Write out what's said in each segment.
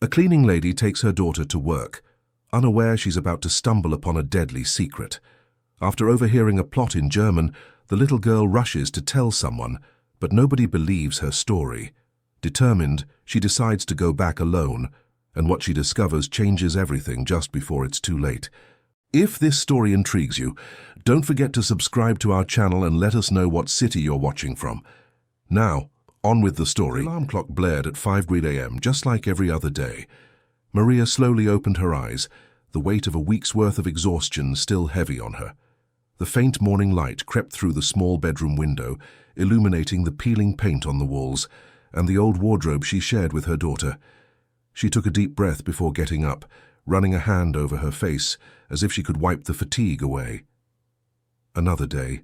A cleaning lady takes her daughter to work, unaware she's about to stumble upon a deadly secret. After overhearing a plot in German, the little girl rushes to tell someone, but nobody believes her story. Determined, she decides to go back alone, and what she discovers changes everything just before it's too late. If this story intrigues you, don't forget to subscribe to our channel and let us know what city you're watching from. Now, on with the story. The alarm clock blared at 5:00 a.m., just like every other day. Maria slowly opened her eyes, the weight of a week's worth of exhaustion still heavy on her. The faint morning light crept through the small bedroom window, illuminating the peeling paint on the walls and the old wardrobe she shared with her daughter. She took a deep breath before getting up, running a hand over her face as if she could wipe the fatigue away. Another day.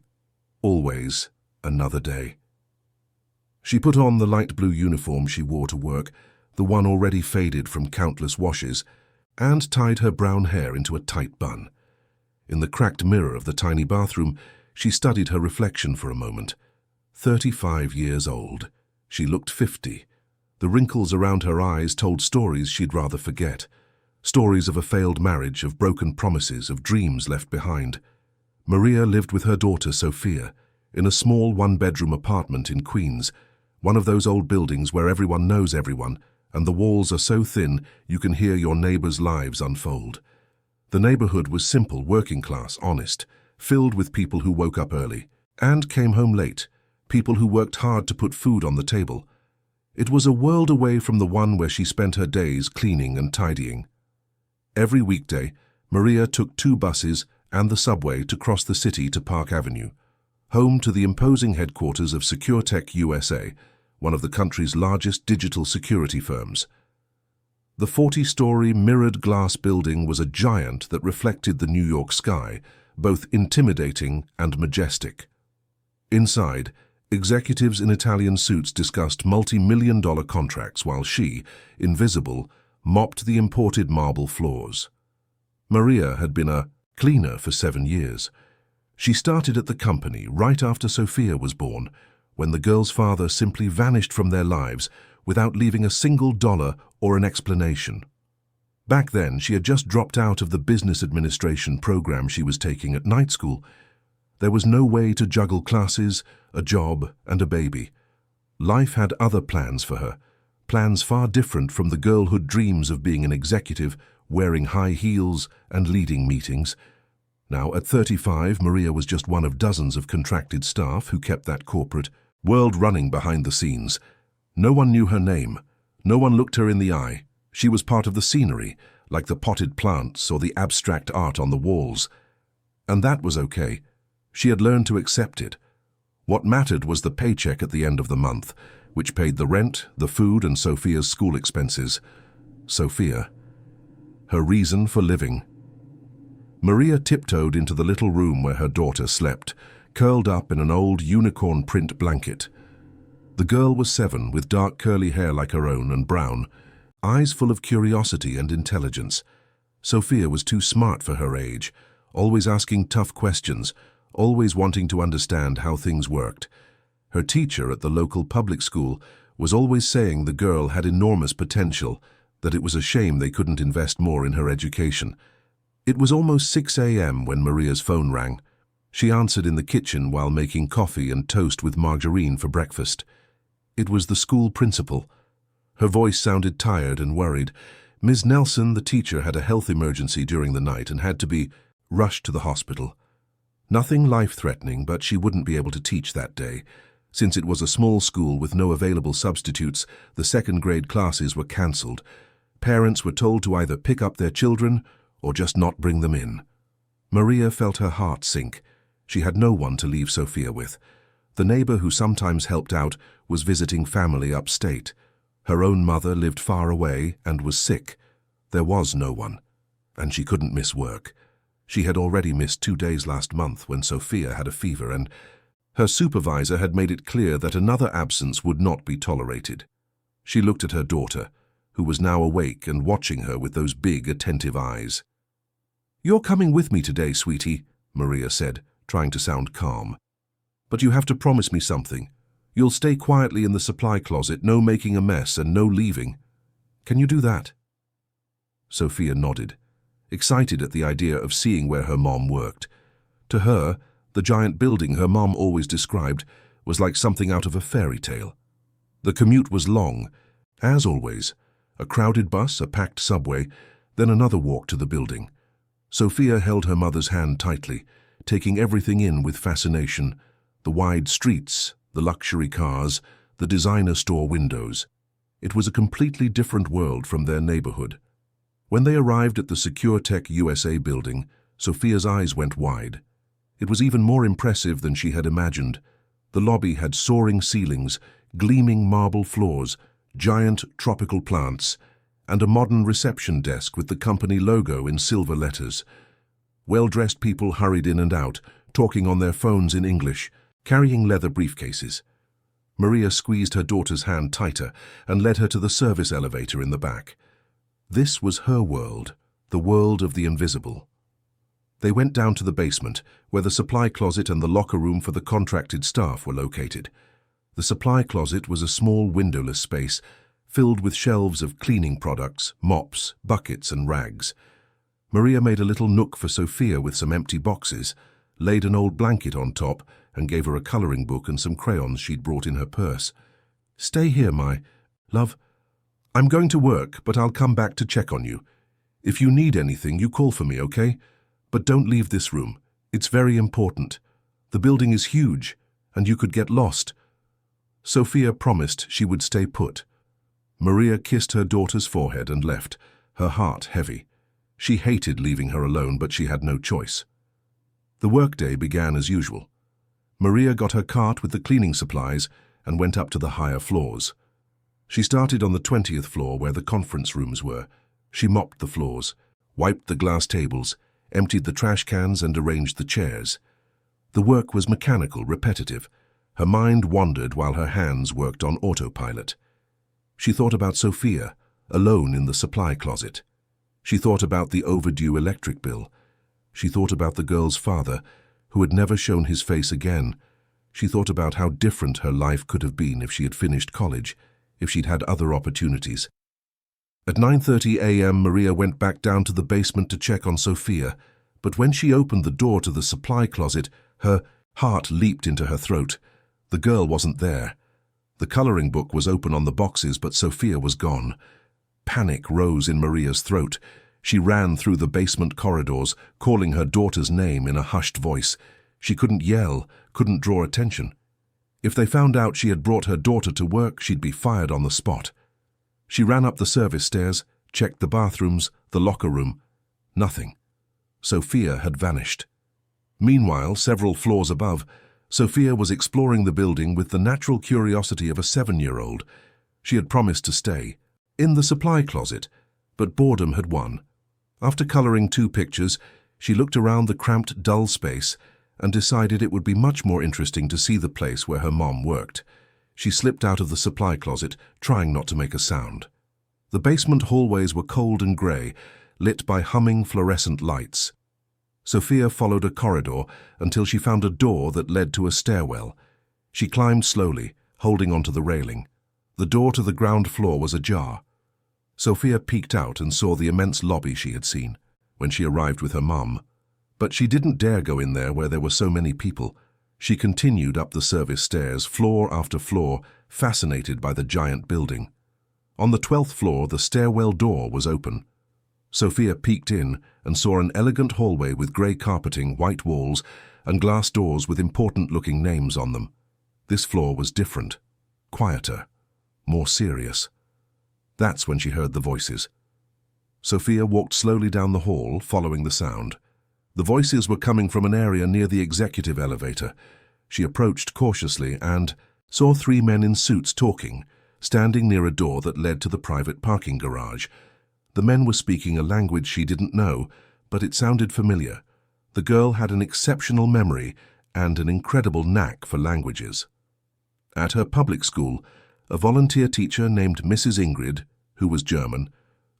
Always another day. She put on the light blue uniform she wore to work, the one already faded from countless washes, and tied her brown hair into a tight bun. In the cracked mirror of the tiny bathroom, she studied her reflection for a moment. 35 years old. She looked 50. The wrinkles around her eyes told stories she'd rather forget. Stories of a failed marriage, of broken promises, of dreams left behind. Maria lived with her daughter Sophia in a small one-bedroom apartment in Queens, one of those old buildings where everyone knows everyone, and the walls are so thin you can hear your neighbors' lives unfold. The neighborhood was simple, working class, honest, filled with people who woke up early and came home late, people who worked hard to put food on the table. It was a world away from the one where she spent her days cleaning and tidying. Every weekday, Maria took 2 buses and the subway to cross the city to Park Avenue, home to the imposing headquarters of SecureTech USA, one of the country's largest digital security firms. The 40-story mirrored glass building was a giant that reflected the New York sky, both intimidating and majestic. Inside, executives in Italian suits discussed multi-million-dollar contracts while she, invisible, mopped the imported marble floors. Maria had been a cleaner for 7 years. She started at the company right after Sophia was born, when the girl's father simply vanished from their lives without leaving a single dollar or an explanation. Back then, she had just dropped out of the business administration program she was taking at night school. There was no way to juggle classes, a job, and a baby. Life had other plans for her, plans far different from the girlhood dreams of being an executive, wearing high heels and leading meetings. Now, at 35, Maria was just one of dozens of contracted staff who kept that corporate world running behind the scenes. No one knew her name. No one looked her in the eye. She was part of the scenery, like the potted plants or the abstract art on the walls. And that was okay. She had learned to accept it. What mattered was the paycheck at the end of the month, which paid the rent, the food, and Sophia's school expenses. Sophia. Her reason for living. Maria tiptoed into the little room where her daughter slept, curled up in an old unicorn print blanket. The girl was 7, with dark curly hair like her own and brown, eyes full of curiosity and intelligence. Sophia was too smart for her age, always asking tough questions, always wanting to understand how things worked. Her teacher at the local public school was always saying the girl had enormous potential, that it was a shame they couldn't invest more in her education. It was almost 6 a.m. when Maria's phone rang. She answered in the kitchen while making coffee and toast with margarine for breakfast. It was the school principal. Her voice sounded tired and worried. Ms. Nelson, the teacher, had a health emergency during the night and had to be rushed to the hospital. Nothing life-threatening, but she wouldn't be able to teach that day. Since it was a small school with no available substitutes, the second-grade classes were cancelled. Parents were told to either pick up their children or just not bring them in. Maria felt her heart sink. She had no one to leave Sophia with. The neighbor who sometimes helped out was visiting family upstate. Her own mother lived far away and was sick. There was no one, and she couldn't miss work. She had already missed 2 days last month when Sophia had a fever, and her supervisor had made it clear that another absence would not be tolerated. She looked at her daughter, who was now awake and watching her with those big, attentive eyes. "You're coming with me today, sweetie," Maria said, trying to sound calm. "But you have to promise me something. You'll stay quietly in the supply closet, no making a mess and no leaving. Can you do that?" Sophia nodded, excited at the idea of seeing where her mom worked. To her, the giant building her mom always described was like something out of a fairy tale. The commute was long, as always. A crowded bus, a packed subway, then another walk to the building. Sophia held her mother's hand tightly, taking everything in with fascination: the wide streets, the luxury cars, the designer store windows. It was a completely different world from their neighborhood. When they arrived at the Secure Tech USA building, Sophia's eyes went wide. It was even more impressive than she had imagined. The lobby had soaring ceilings, gleaming marble floors, giant tropical plants, and a modern reception desk with the company logo in silver letters. Well-dressed people hurried in and out, talking on their phones in English, carrying leather briefcases. Maria squeezed her daughter's hand tighter and led her to the service elevator in the back. This was her world, the world of the invisible. They went down to the basement, where the supply closet and the locker room for the contracted staff were located. The supply closet was a small windowless space, filled with shelves of cleaning products, mops, buckets, and rags. Maria made a little nook for Sophia with some empty boxes, laid an old blanket on top, and gave her a coloring book and some crayons she'd brought in her purse. "Stay here, my love. I'm going to work, but I'll come back to check on you. If you need anything, you call for me, okay? But don't leave this room. It's very important. The building is huge, and you could get lost." Sophia promised she would stay put. Maria kissed her daughter's forehead and left, her heart heavy. She hated leaving her alone, but she had no choice. The workday began as usual. Maria got her cart with the cleaning supplies and went up to the higher floors. She started on the 20th floor where the conference rooms were. She mopped the floors, wiped the glass tables, emptied the trash cans and arranged the chairs. The work was mechanical, repetitive. Her mind wandered while her hands worked on autopilot. She thought about Sophia, alone in the supply closet. She thought about the overdue electric bill. She thought about the girl's father, who had never shown his face again. She thought about how different her life could have been if she had finished college, if she'd had other opportunities. At 9:30 a.m., Maria went back down to the basement to check on Sophia, but when she opened the door to the supply closet, her heart leaped into her throat. The girl wasn't there. The coloring book was open on the boxes, but Sophia was gone. Panic rose in Maria's throat. She ran through the basement corridors, calling her daughter's name in a hushed voice. She couldn't yell, couldn't draw attention. If they found out she had brought her daughter to work, she'd be fired on the spot. She ran up the service stairs, checked the bathrooms, the locker room. Nothing. Sophia had vanished. Meanwhile, several floors above, Sophia was exploring the building with the natural curiosity of a 7-year-old. She had promised to stay in the supply closet, but boredom had won. After coloring 2 pictures, she looked around the cramped, dull space and decided it would be much more interesting to see the place where her mom worked. She slipped out of the supply closet, trying not to make a sound. The basement hallways were cold and grey, lit by humming fluorescent lights. Sophia followed a corridor until she found a door that led to a stairwell. She climbed slowly, holding onto the railing. The door to the ground floor was ajar. Sophia peeked out and saw the immense lobby she had seen when she arrived with her mum. But she didn't dare go in there where there were so many people. She continued up the service stairs, floor after floor, fascinated by the giant building. On the 12th floor, the stairwell door was open. Sophia peeked in and saw an elegant hallway with grey carpeting, white walls, and glass doors with important-looking names on them. This floor was different, quieter, more serious. That's when she heard the voices. Sophia walked slowly down the hall, following the sound. The voices were coming from an area near the executive elevator. She approached cautiously and saw 3 men in suits talking, standing near a door that led to the private parking garage. The men were speaking a language she didn't know, but it sounded familiar. The girl had an exceptional memory and an incredible knack for languages. At her public school, a volunteer teacher named Mrs. Ingrid, who was German,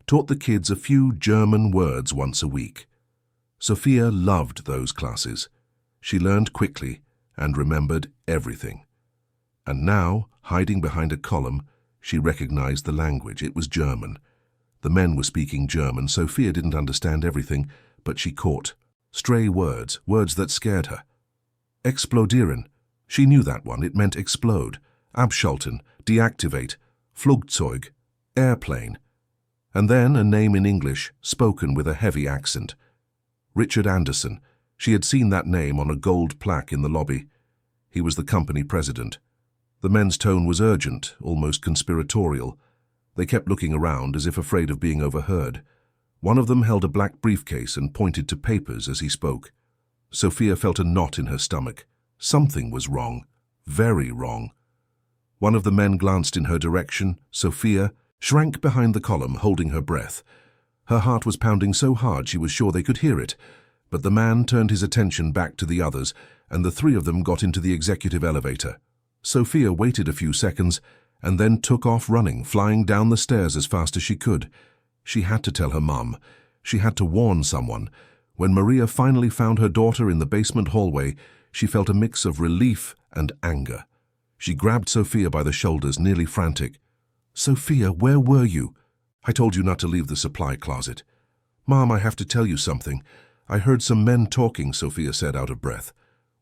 taught the kids a few German words once a week. Sophia loved those classes. She learned quickly and remembered everything. And now, hiding behind a column, she recognized the language. It was German. The men were speaking German. Sophia didn't understand everything, but she caught stray words, words that scared her. Explodieren. She knew that one. It meant explode. Abschalten, deactivate, Flugzeug, airplane. And then a name in English, spoken with a heavy accent. Richard Anderson. She had seen that name on a gold plaque in the lobby. He was the company president. The men's tone was urgent, almost conspiratorial. They kept looking around as if afraid of being overheard. One of them held a black briefcase and pointed to papers as he spoke. Sophia felt a knot in her stomach. Something was wrong. Very wrong. One of the men glanced in her direction. Sophia shrank behind the column, holding her breath. Her heart was pounding so hard she was sure they could hear it. But the man turned his attention back to the others, and the three of them got into the executive elevator. Sophia waited a few seconds and then took off running, flying down the stairs as fast as she could. She had to tell her mum. She had to warn someone. When Maria finally found her daughter in the basement hallway, she felt a mix of relief and anger. She grabbed Sophia by the shoulders, nearly frantic. "Sophia, where were you? I told you not to leave the supply closet." "Mom, I have to tell you something. I heard some men talking," Sophia said, out of breath.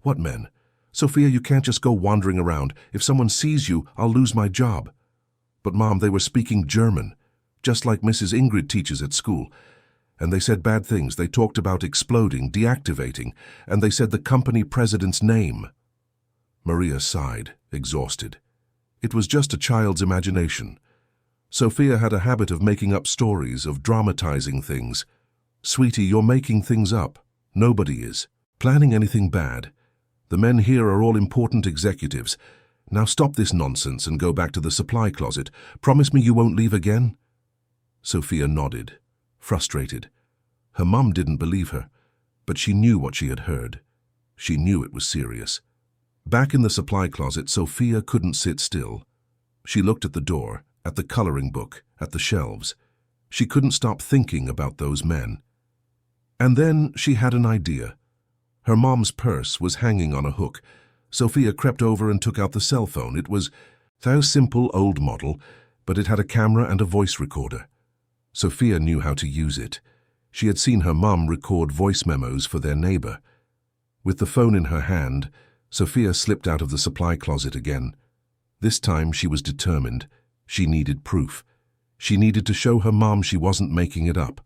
"What men?" "Sophia, you can't just go wandering around. If someone sees you, I'll lose my job." "But Mom, they were speaking German, just like Mrs. Ingrid teaches at school. And they said bad things. They talked about exploding, deactivating, and they said the company president's name." Maria sighed, exhausted. It was just a child's imagination. Sophia had a habit of making up stories, of dramatizing things. "Sweetie, you're making things up. Nobody is. Planning anything bad. The men here are all important executives. Now stop this nonsense and go back to the supply closet. Promise me you won't leave again?" Sophia nodded, frustrated. Her mum didn't believe her, but she knew what she had heard. She knew it was serious. Back in the supply closet, Sophia couldn't sit still. She looked at the door, at the coloring book, at the shelves. She couldn't stop thinking about those men. And then she had an idea. Her mom's purse was hanging on a hook. Sophia crept over and took out the cell phone. It was a simple old model, but it had a camera and a voice recorder. Sophia knew how to use it. She had seen her mum record voice memos for their neighbor. With the phone in her hand, Sophia slipped out of the supply closet again. This time she was determined. She needed proof. She needed to show her mom she wasn't making it up.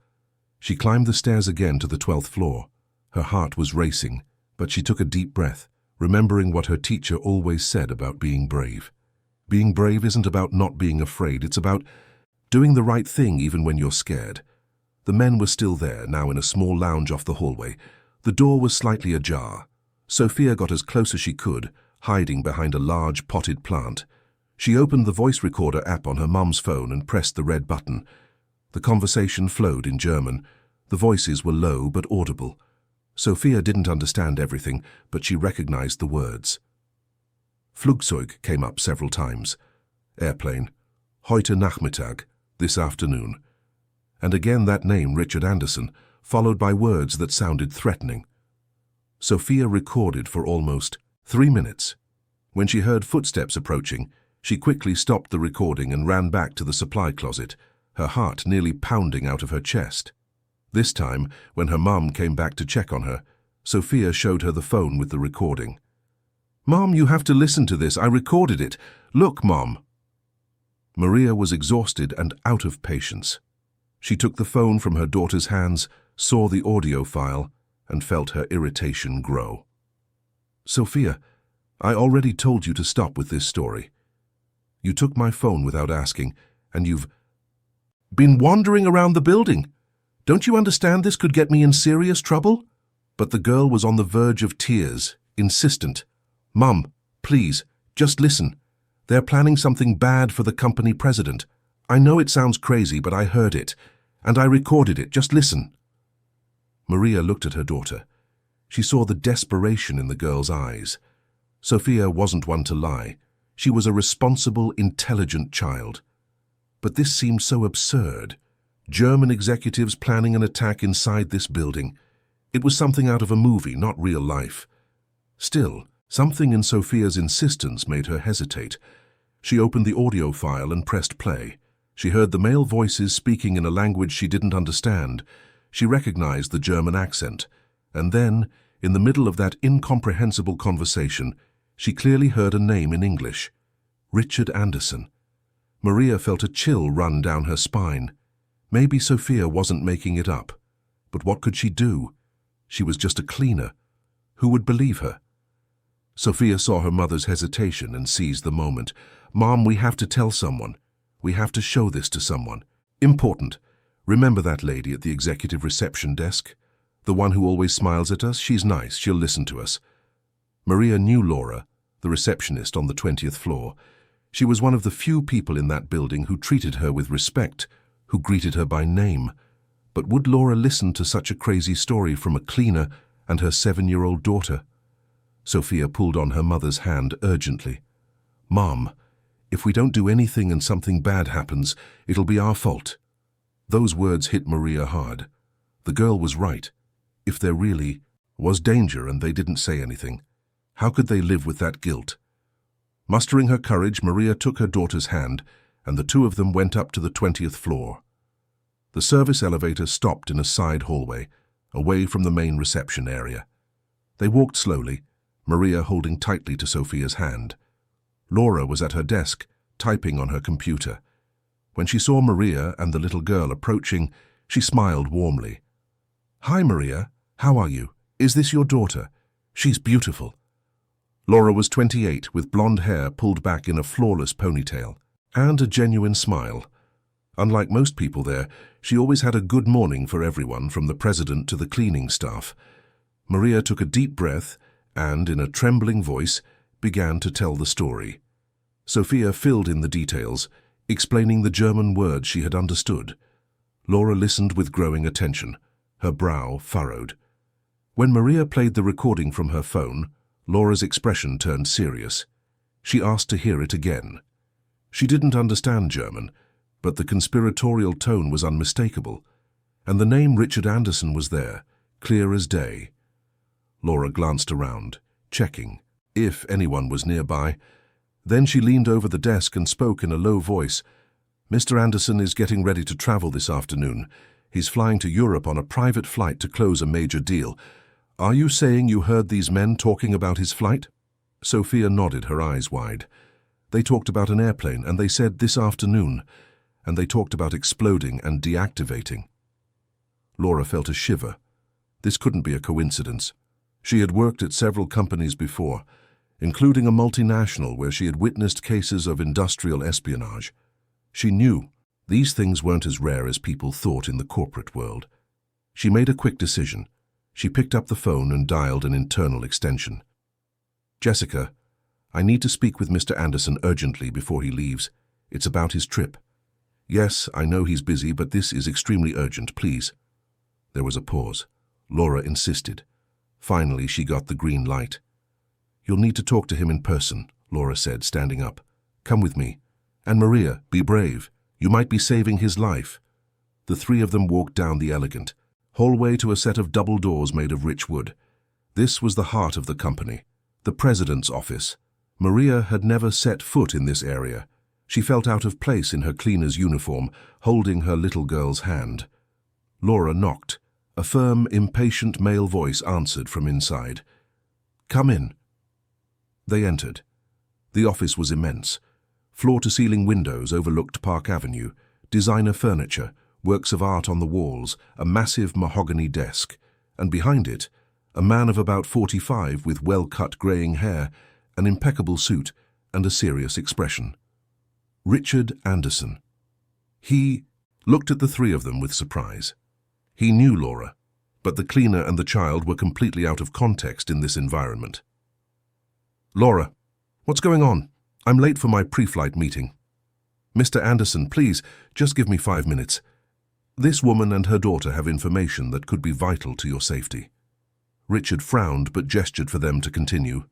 She climbed the stairs again to the 12th floor. Her heart was racing, but she took a deep breath, remembering what her teacher always said about being brave. Being brave isn't about not being afraid, it's about doing the right thing even when you're scared. The men were still there, now in a small lounge off the hallway. The door was slightly ajar. Sophia got as close as she could, hiding behind a large potted plant. She opened the voice recorder app on her mum's phone and pressed the red button. The conversation flowed in German. The voices were low but audible. Sophia didn't understand everything, but she recognized the words. Flugzeug came up several times. Airplane. Heute Nachmittag, this afternoon. And again that name, Richard Anderson, followed by words that sounded threatening. Sophia recorded for almost 3 minutes. When she heard footsteps approaching, she quickly stopped the recording and ran back to the supply closet, her heart nearly pounding out of her chest. This time, when her mum came back to check on her, Sophia showed her the phone with the recording. "Mom, you have to listen to this. I recorded it. Look, Mom." Maria was exhausted and out of patience. She took the phone from her daughter's hands, saw the audio file, and felt her irritation grow. "Sophia, I already told you to stop with this story. You took my phone without asking, and you've been wandering around the building. Don't you understand this could get me in serious trouble?" But the girl was on the verge of tears, insistent. "Mum, please, just listen. They're planning something bad for the company president. I know it sounds crazy, but I heard it, and I recorded it. Just listen." Maria looked at her daughter. She saw the desperation in the girl's eyes. Sophia wasn't one to lie. She was a responsible, intelligent child. But this seemed so absurd. German executives planning an attack inside this building. It was something out of a movie, not real life. Still, something in Sophia's insistence made her hesitate. She opened the audio file and pressed play. She heard the male voices speaking in a language she didn't understand. She recognized the German accent. And then, in the middle of that incomprehensible conversation, she clearly heard a name in English. Richard Anderson. Maria felt a chill run down her spine. Maybe Sophia wasn't making it up. But what could she do? She was just a cleaner. Who would believe her? Sophia saw her mother's hesitation and seized the moment. "Mom, we have to tell someone. We have to show this to someone. Important. Remember that lady at the executive reception desk? The one who always smiles at us? She's nice. She'll listen to us." Maria knew Laura, the receptionist on the 20th floor. She was one of the few people in that building who treated her with respect, who greeted her by name. But would Laura listen to such a crazy story from a cleaner and her 7-year-old daughter? Sophia pulled on her mother's hand urgently. "Mom, if we don't do anything and something bad happens, it'll be our fault." Those words hit Maria hard. The girl was right. If there really was danger and they didn't say anything, how could they live with that guilt? Mustering her courage, Maria took her daughter's hand, and the two of them went up to the 20th floor. The service elevator stopped in a side hallway, away from the main reception area. They walked slowly, Maria holding tightly to Sophia's hand. Laura was at her desk, typing on her computer. When she saw Maria and the little girl approaching, she smiled warmly. "Hi, Maria. How are you? Is this your daughter? She's beautiful." Laura was 28, with blonde hair pulled back in a flawless ponytail, and a genuine smile. Unlike most people there, she always had a good morning for everyone, from the president to the cleaning staff. Maria took a deep breath and, in a trembling voice, began to tell the story. Sophia filled in the details, explaining the German words she had understood. Laura listened with growing attention, her brow furrowed. When Maria played the recording from her phone, Laura's expression turned serious. She asked to hear it again. She didn't understand German, but the conspiratorial tone was unmistakable, and the name Richard Anderson was there, clear as day. Laura glanced around, checking if anyone was nearby. Then she leaned over the desk and spoke in a low voice. "Mr. Anderson is getting ready to travel this afternoon. He's flying to Europe on a private flight to close a major deal. Are you saying you heard these men talking about his flight?" Sophia nodded, her eyes wide. "They talked about an airplane, and they said this afternoon, and they talked about exploding and deactivating." Laura felt a shiver. This couldn't be a coincidence. She had worked at several companies before, including a multinational where she had witnessed cases of industrial espionage. She knew these things weren't as rare as people thought in the corporate world. She made a quick decision. She picked up the phone and dialed an internal extension. "Jessica, I need to speak with Mr. Anderson urgently before he leaves. It's about his trip." "Yes, I know he's busy, but this is extremely urgent, please." There was a pause. Laura insisted. Finally, she got the green light. "You'll need to talk to him in person," Laura said, standing up. "Come with me. And Maria, be brave. You might be saving his life." The three of them walked down the elegant hallway to a set of double doors made of rich wood. This was the heart of the company, the president's office. Maria had never set foot in this area. She felt out of place in her cleaner's uniform, holding her little girl's hand. Laura knocked. A firm, impatient male voice answered from inside. "Come in." They entered. The office was immense. Floor-to-ceiling windows overlooked Park Avenue, designer furniture, works of art on the walls, a massive mahogany desk, and behind it, a man of about 45 with well-cut greying hair, an impeccable suit, and a serious expression. Richard Anderson. He looked at the three of them with surprise. He knew Laura, but the cleaner and the child were completely out of context in this environment. "Laura, what's going on? I'm late for my pre-flight meeting." "Mr. Anderson, please, just give me 5 minutes. This woman and her daughter have information that could be vital to your safety." Richard frowned but gestured for them to continue.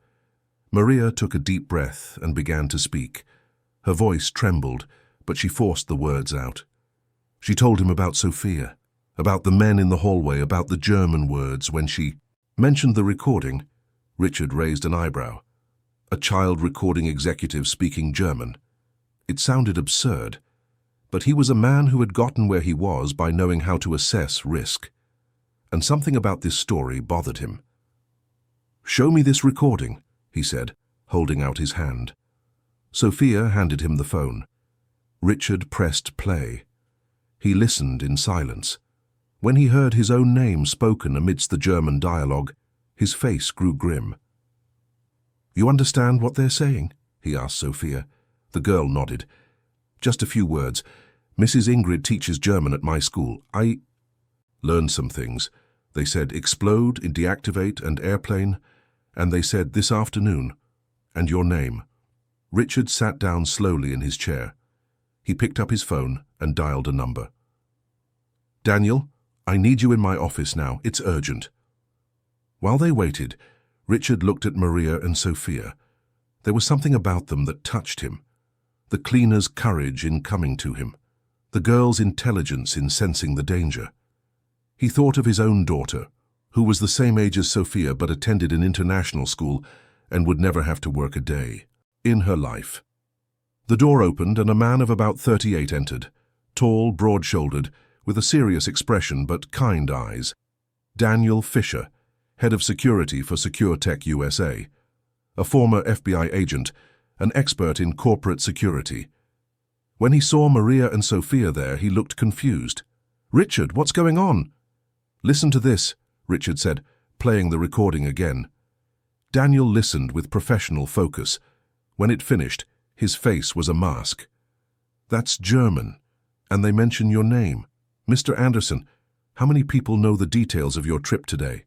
Maria took a deep breath and began to speak. Her voice trembled, but she forced the words out. She told him about Sophia, about the men in the hallway, about the German words. When she mentioned the recording, Richard raised an eyebrow. A child recording executive speaking German. It sounded absurd. But he was a man who had gotten where he was by knowing how to assess risk. And something about this story bothered him. "Show me this recording," he said, holding out his hand. Sophia handed him the phone. Richard pressed play. He listened in silence. When he heard his own name spoken amidst the German dialogue, his face grew grim. "You understand what they're saying?" he asked Sophia. The girl nodded. "Just a few words. Mrs. Ingrid teaches German at my school. I learned some things. They said explode, deactivate, and airplane. And they said this afternoon. And your name." Richard sat down slowly in his chair. He picked up his phone and dialed a number. "Daniel, I need you in my office now. It's urgent." While they waited, Richard looked at Maria and Sophia. There was something about them that touched him. The cleaner's courage in coming to him. The girl's intelligence in sensing the danger. He thought of his own daughter, who was the same age as Sophia but attended an international school and would never have to work a day in her life. The door opened and a man of about 38 entered, tall, broad-shouldered, with a serious expression but kind eyes. Daniel Fisher, head of security for Secure Tech USA, a former FBI agent, an expert in corporate security. When he saw Maria and Sophia there, he looked confused. "Richard, what's going on?" "Listen to this," Richard said, playing the recording again. Daniel listened with professional focus. When it finished, his face was a mask. "That's German, and they mention your name. Mr. Anderson, how many people know the details of your trip today?"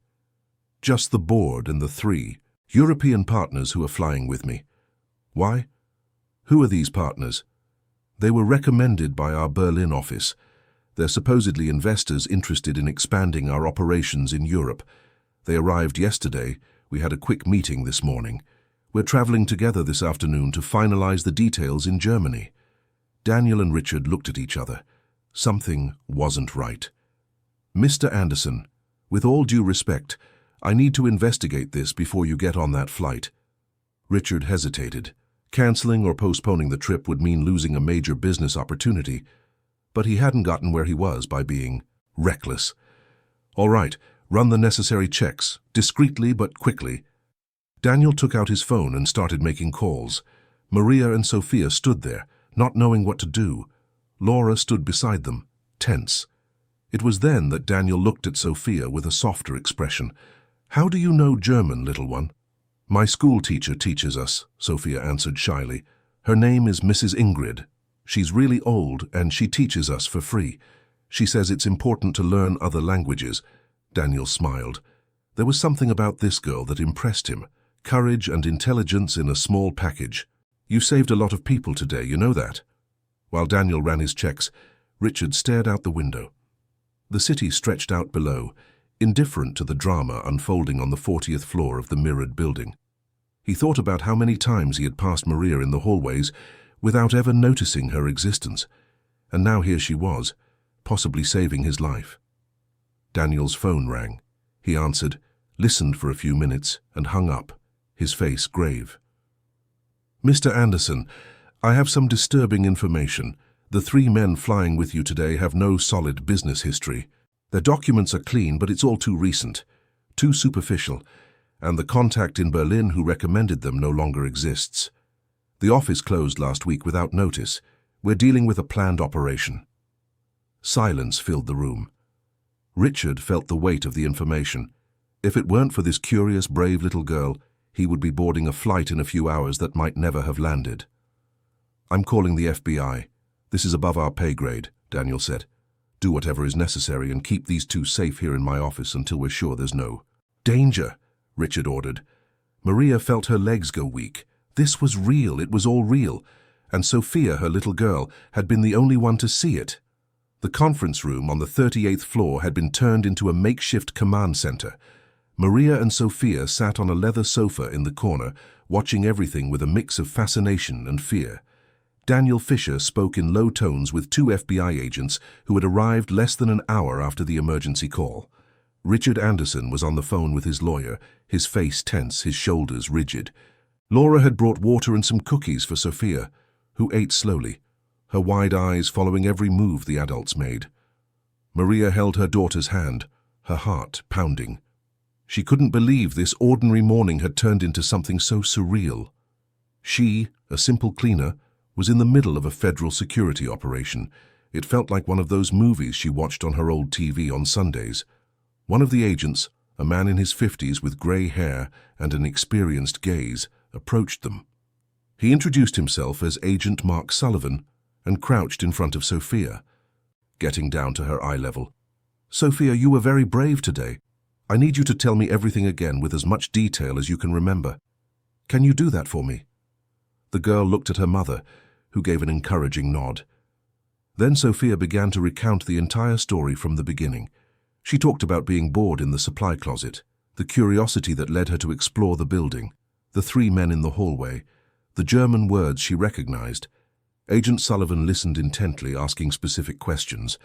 "Just the board and the 3 European partners who are flying with me." "Why? Who are these partners?" "They were recommended by our Berlin office. They're supposedly investors interested in expanding our operations in Europe. They arrived yesterday. We had a quick meeting this morning. We're traveling together this afternoon to finalize the details in Germany." Daniel and Richard looked at each other. Something wasn't right. "Mr. Anderson, with all due respect, I need to investigate this before you get on that flight." Richard hesitated. Canceling or postponing the trip would mean losing a major business opportunity, but he hadn't gotten where he was by being reckless. "All right, run the necessary checks, discreetly but quickly." Daniel took out his phone and started making calls. Maria and Sophia stood there, not knowing what to do. Laura stood beside them, tense. It was then that Daniel looked at Sophia with a softer expression. "How do you know German, little one?" "My school teacher teaches us," Sophia answered shyly. "Her name is Mrs. Ingrid. She's really old and she teaches us for free. She says it's important to learn other languages." Daniel smiled. There was something about this girl that impressed him. Courage and intelligence in a small package. "You saved a lot of people today, you know that?" While Daniel ran his checks, Richard stared out the window. The city stretched out below, indifferent to the drama unfolding on the 40th floor of the mirrored building. He thought about how many times he had passed Maria in the hallways without ever noticing her existence, and now here she was, possibly saving his life. Daniel's phone rang. He answered, listened for a few minutes, and hung up, his face grave. "Mr. Anderson, I have some disturbing information. The 3 men flying with you today have no solid business history. Their documents are clean, but it's all too recent, too superficial, and the contact in Berlin who recommended them no longer exists. The office closed last week without notice. We're dealing with a planned operation." Silence filled the room. Richard felt the weight of the information. If it weren't for this curious, brave little girl, he would be boarding a flight in a few hours that might never have landed. "I'm calling the FBI. This is above our pay grade," Daniel said. "Do whatever is necessary and keep these 2 safe here in my office until we're sure there's no danger," Richard ordered. Maria felt her legs go weak. This was real, it was all real, and Sophia, her little girl, had been the only one to see it. The conference room on the 38th floor had been turned into a makeshift command center. Maria and Sophia sat on a leather sofa in the corner, watching everything with a mix of fascination and fear. Daniel Fisher spoke in low tones with 2 FBI agents who had arrived less than an hour after the emergency call. Richard Anderson was on the phone with his lawyer, his face tense, his shoulders rigid. Laura had brought water and some cookies for Sophia, who ate slowly. her wide eyes following every move the adults made. Maria held her daughter's hand, her heart pounding. She couldn't believe this ordinary morning had turned into something so surreal. She, a simple cleaner, was in the middle of a federal security operation. It felt like one of those movies she watched on her old TV on Sundays. One of the agents, a man in his 50s with grey hair and an experienced gaze, approached them. He introduced himself as Agent Mark Sullivan and crouched in front of Sophia, getting down to her eye level. "Sophia, you were very brave today. I need you to tell me everything again with as much detail as you can remember. Can you do that for me?" The girl looked at her mother, who gave an encouraging nod. Then Sophia began to recount the entire story from the beginning. She talked about being bored in the supply closet, the curiosity that led her to explore the building, the 3 men in the hallway, the German words she recognized. Agent Sullivan listened intently, asking specific questions.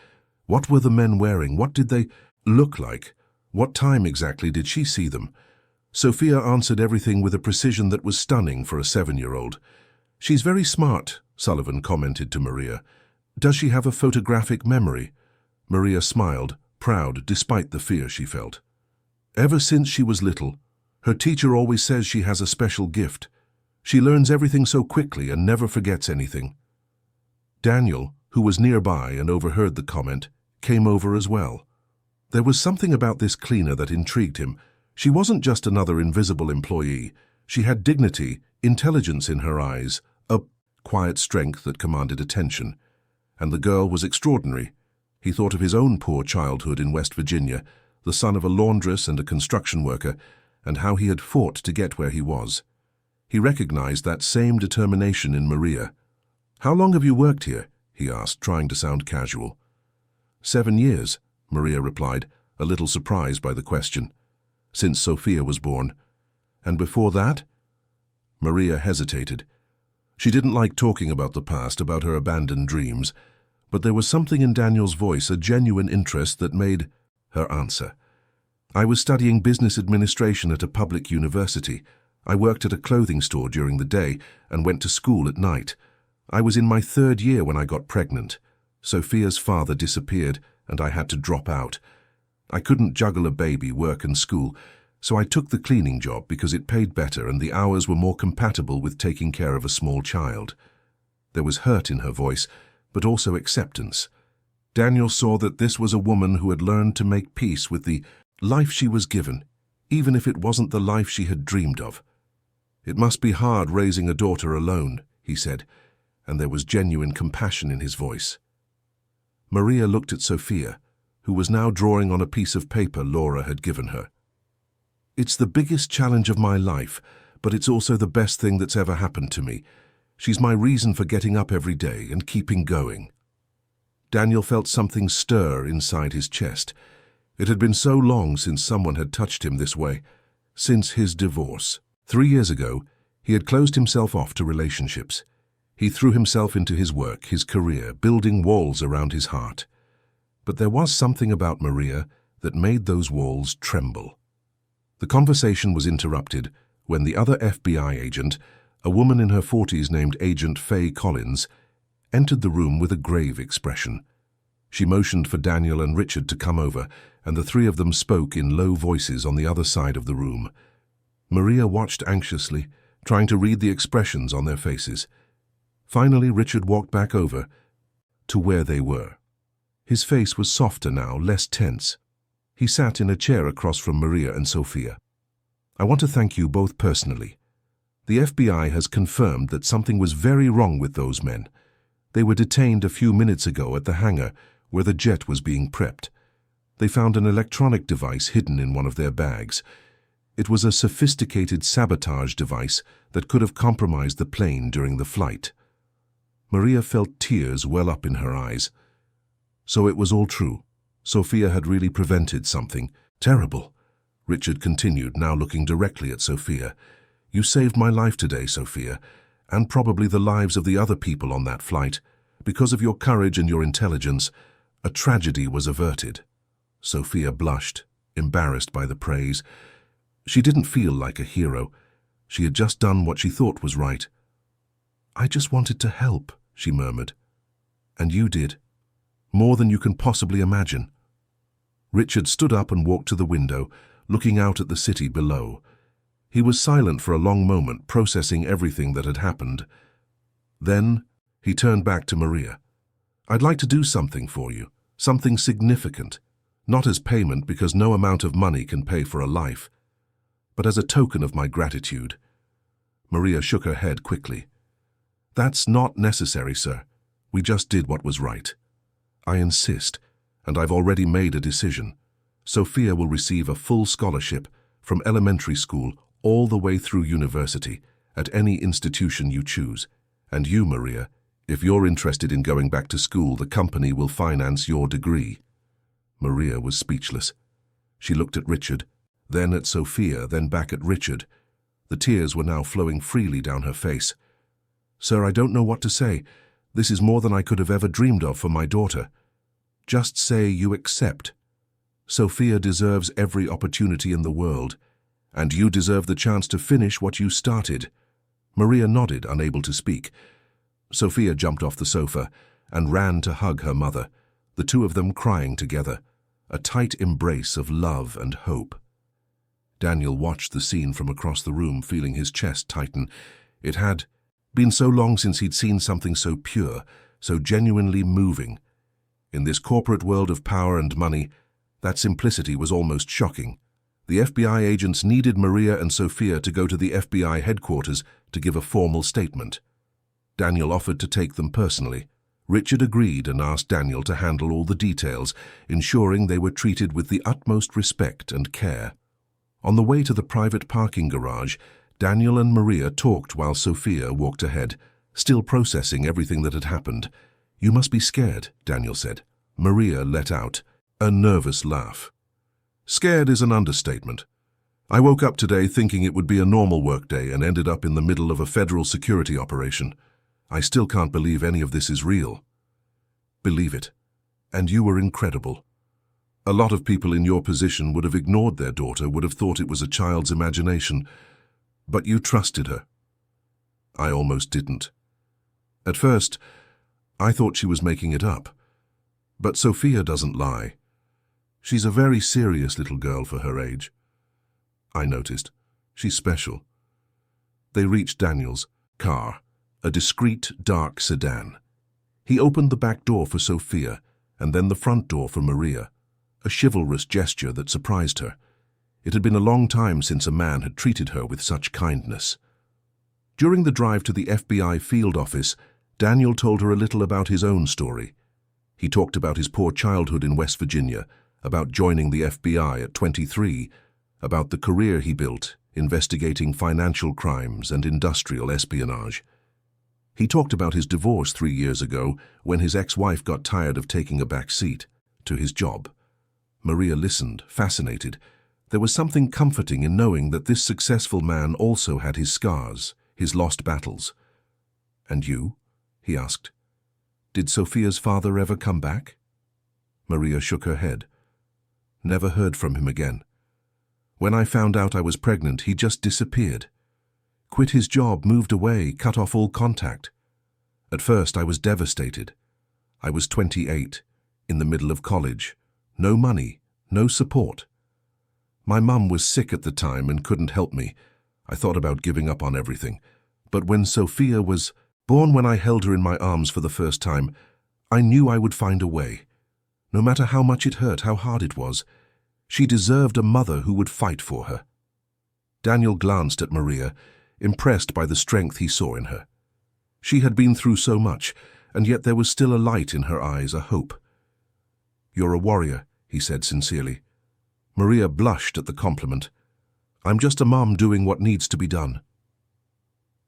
What were the men wearing? What did they look like? What time exactly did she see them? Sophia answered everything with a precision that was stunning for a 7-year-old. "She's very smart," Sullivan commented to Maria. "Does she have a photographic memory?" Maria smiled, proud despite the fear she felt. "Ever since she was little, her teacher always says she has a special gift. She learns everything so quickly and never forgets anything." Daniel, who was nearby and overheard the comment, came over as well. There was something about this cleaner that intrigued him. She wasn't just another invisible employee. She had dignity, intelligence in her eyes, a quiet strength that commanded attention. And the girl was extraordinary. He thought of his own poor childhood in West Virginia, the son of a laundress and a construction worker, and how he had fought to get where he was. He recognized that same determination in Maria. "How long have you worked here?" he asked, trying to sound casual. 7 years, Maria replied, a little surprised by the question. "Since Sophia was born. And before that?" Maria hesitated. She didn't like talking about the past, about her abandoned dreams, but there was something in Daniel's voice, a genuine interest that made her answer. "I was studying business administration at a public university. I worked at a clothing store during the day and went to school at night. I was in my 3rd year when I got pregnant. Sophia's father disappeared and I had to drop out. I couldn't juggle a baby, work and school, so I took the cleaning job because it paid better and the hours were more compatible with taking care of a small child." There was hurt in her voice, but also acceptance. Daniel saw that this was a woman who had learned to make peace with the life she was given, even if it wasn't the life she had dreamed of. "It must be hard raising a daughter alone," he said, and there was genuine compassion in his voice. Maria looked at Sophia, who was now drawing on a piece of paper Laura had given her. "It's the biggest challenge of my life, but it's also the best thing that's ever happened to me. She's my reason for getting up every day and keeping going." Daniel felt something stir inside his chest. It had been so long since someone had touched him this way, since his divorce. 3 years ago, he had closed himself off to relationships. He threw himself into his work, his career, building walls around his heart. But there was something about Maria that made those walls tremble. The conversation was interrupted when the other FBI agent, a woman in her 40s named Agent Faye Collins, entered the room with a grave expression. She motioned for Daniel and Richard to come over, and the 3 of them spoke in low voices on the other side of the room. Maria watched anxiously, trying to read the expressions on their faces. Finally, Richard walked back over to where they were. His face was softer now, less tense. He sat in a chair across from Maria and Sophia. "I want to thank you both personally. The FBI has confirmed that something was very wrong with those men. They were detained a few minutes ago at the hangar where the jet was being prepped. They found an electronic device hidden in one of their bags. It was a sophisticated sabotage device that could have compromised the plane during the flight." Maria felt tears well up in her eyes. So it was all true. Sophia had really prevented something terrible. Richard continued, now looking directly at Sophia. "You saved my life today, Sophia, and probably the lives of the other people on that flight. Because of your courage and your intelligence, a tragedy was averted." Sophia blushed, embarrassed by the praise. She didn't feel like a hero. She had just done what she thought was right. "I just wanted to help," she murmured. And you did. More than you can possibly imagine. Richard stood up and walked to the window, looking out at the city below. He was silent for a long moment, processing everything that had happened. Then he turned back to Maria. I'd like to do something for you, something significant, not as payment because no amount of money can pay for a life, but as a token of my gratitude. Maria shook her head quickly. That's not necessary, sir. We just did what was right. I insist, and I've already made a decision. Sophia will receive a full scholarship from elementary school all the way through university at any institution you choose. And you, Maria, if you're interested in going back to school, the company will finance your degree. Maria was speechless. She looked at Richard, then at Sophia, then back at Richard. The tears were now flowing freely down her face. Sir, I don't know what to say. This is more than I could have ever dreamed of for my daughter. Just say you accept. Sophia deserves every opportunity in the world, and you deserve the chance to finish what you started. Maria nodded, unable to speak. Sophia jumped off the sofa and ran to hug her mother, the two of them crying together, a tight embrace of love and hope. Daniel watched the scene from across the room, feeling his chest tighten. It had been so long since he'd seen something so pure, so genuinely moving. In this corporate world of power and money, that simplicity was almost shocking. The FBI agents needed Maria and Sophia to go to the FBI headquarters to give a formal statement. Daniel offered to take them personally. Richard agreed and asked Daniel to handle all the details, ensuring they were treated with the utmost respect and care. On the way to the private parking garage, Daniel and Maria talked while Sophia walked ahead, still processing everything that had happened. You must be scared, Daniel said. Maria let out a nervous laugh. Scared is an understatement. I woke up today thinking it would be a normal workday and ended up in the middle of a federal security operation. I still can't believe any of this is real. Believe it. And you were incredible. A lot of people in your position would have ignored their daughter, would have thought it was a child's imagination. But you trusted her. I almost didn't. At first, I thought she was making it up. But Sophia doesn't lie. She's a very serious little girl for her age. I noticed. She's special. They reached Daniel's car, a discreet, dark sedan. He opened the back door for Sophia and then the front door for Maria, a chivalrous gesture that surprised her. It had been a long time since a man had treated her with such kindness. During the drive to the FBI field office, Daniel told her a little about his own story. He talked about his poor childhood in West Virginia, about joining the FBI at 23, about the career he built, investigating financial crimes and industrial espionage. He talked about his divorce 3 years ago when his ex-wife got tired of taking a back seat to his job. Maria listened, fascinated. There was something comforting in knowing that this successful man also had his scars, his lost battles. And you? He asked. Did Sophia's father ever come back? Maria shook her head. Never heard from him again. When I found out I was pregnant, he just disappeared. Quit his job, moved away, cut off all contact. At first I was devastated. I was 28, in the middle of college. No money, no support. My mum was sick at the time and couldn't help me. I thought about giving up on everything. But when Sophia was born, when I held her in my arms for the first time, I knew I would find a way. No matter how much it hurt, how hard it was, she deserved a mother who would fight for her. Daniel glanced at Maria, impressed by the strength he saw in her. She had been through so much, and yet there was still a light in her eyes, a hope. You're a warrior, he said sincerely. Maria blushed at the compliment. I'm just a mom doing what needs to be done.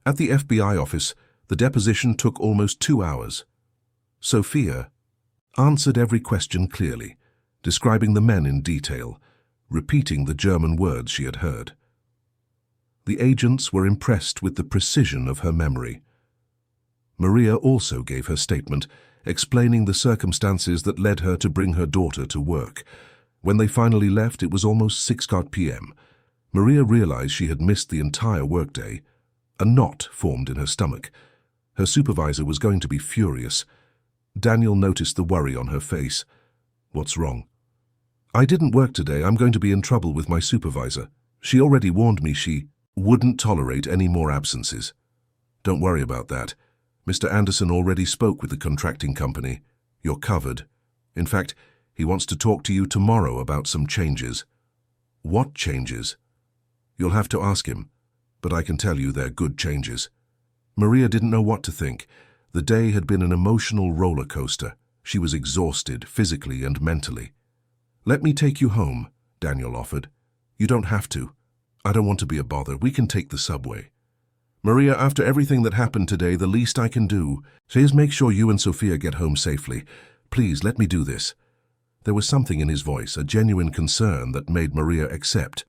At the FBI office, the deposition took almost 2 hours. Sophia answered every question clearly, describing the men in detail, repeating the German words she had heard. The agents were impressed with the precision of her memory. Maria also gave her statement, explaining the circumstances that led her to bring her daughter to work. When they finally left, it was almost 6 p.m. Maria realized she had missed the entire workday. A knot formed in her stomach. Her supervisor was going to be furious. Daniel noticed the worry on her face. What's wrong? I didn't work today. I'm going to be in trouble with my supervisor. She already warned me she wouldn't tolerate any more absences. Don't worry about that. Mr. Anderson already spoke with the contracting company. You're covered. In fact, he wants to talk to you tomorrow about some changes. What changes? You'll have to ask him, but I can tell you they're good changes. Maria didn't know what to think. The day had been an emotional roller coaster. She was exhausted, physically and mentally. Let me take you home, Daniel offered. You don't have to. I don't want to be a bother. We can take the subway. Maria, after everything that happened today, the least I can do is make sure you and Sophia get home safely. Please, let me do this. There was something in his voice, a genuine concern that made Maria accept.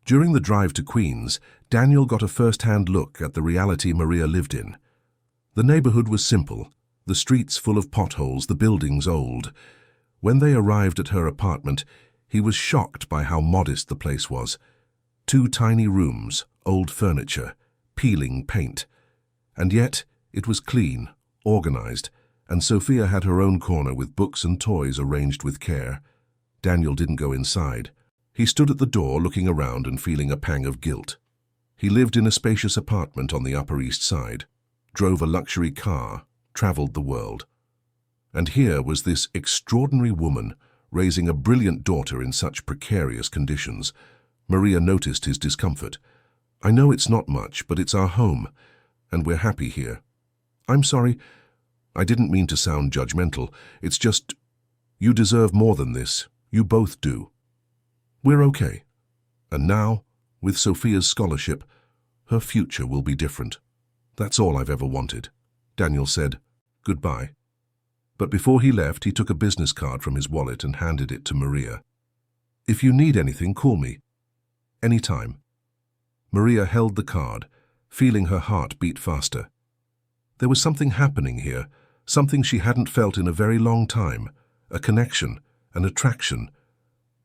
During the drive to Queens, Daniel got a first-hand look at the reality Maria lived in. The neighborhood was simple, the streets full of potholes, the buildings old. When they arrived at her apartment, he was shocked by how modest the place was. 2 tiny rooms, old furniture, peeling paint. And yet, it was clean, organized, and Sophia had her own corner with books and toys arranged with care. Daniel didn't go inside. He stood at the door looking around and feeling a pang of guilt. He lived in a spacious apartment on the Upper East Side, drove a luxury car, traveled the world. And here was this extraordinary woman raising a brilliant daughter in such precarious conditions. Maria noticed his discomfort. I know it's not much, but it's our home, and we're happy here. I'm sorry. I didn't mean to sound judgmental. It's just, you deserve more than this. You both do. We're okay. And now, with Sophia's scholarship, her future will be different. That's all I've ever wanted. Daniel said, goodbye. But before he left, he took a business card from his wallet and handed it to Maria. If you need anything, call me. Anytime. Maria held the card, feeling her heart beat faster. There was something happening here, something she hadn't felt in a very long time, a connection, an attraction.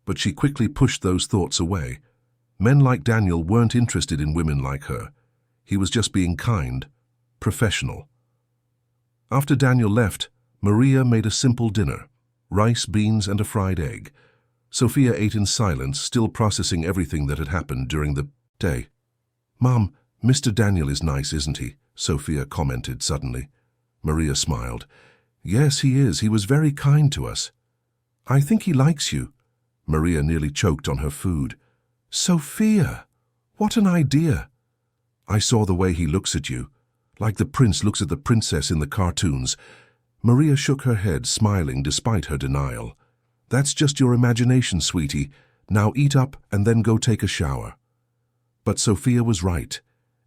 But she quickly pushed those thoughts away. Men like Daniel weren't interested in women like her. He was just being kind, professional. After Daniel left, Maria made a simple dinner, rice, beans, and a fried egg. Sophia ate in silence, still processing everything that had happened during the day. Mom, Mr. Daniel is nice, isn't he? Sophia commented suddenly. Maria smiled. Yes, he is. He was very kind to us. I think he likes you. Maria nearly choked on her food. Sophia! What an idea! I saw the way he looks at you, like the prince looks at the princess in the cartoons. Maria shook her head, smiling despite her denial. That's just your imagination, sweetie. Now eat up and then go take a shower. But Sophia was right,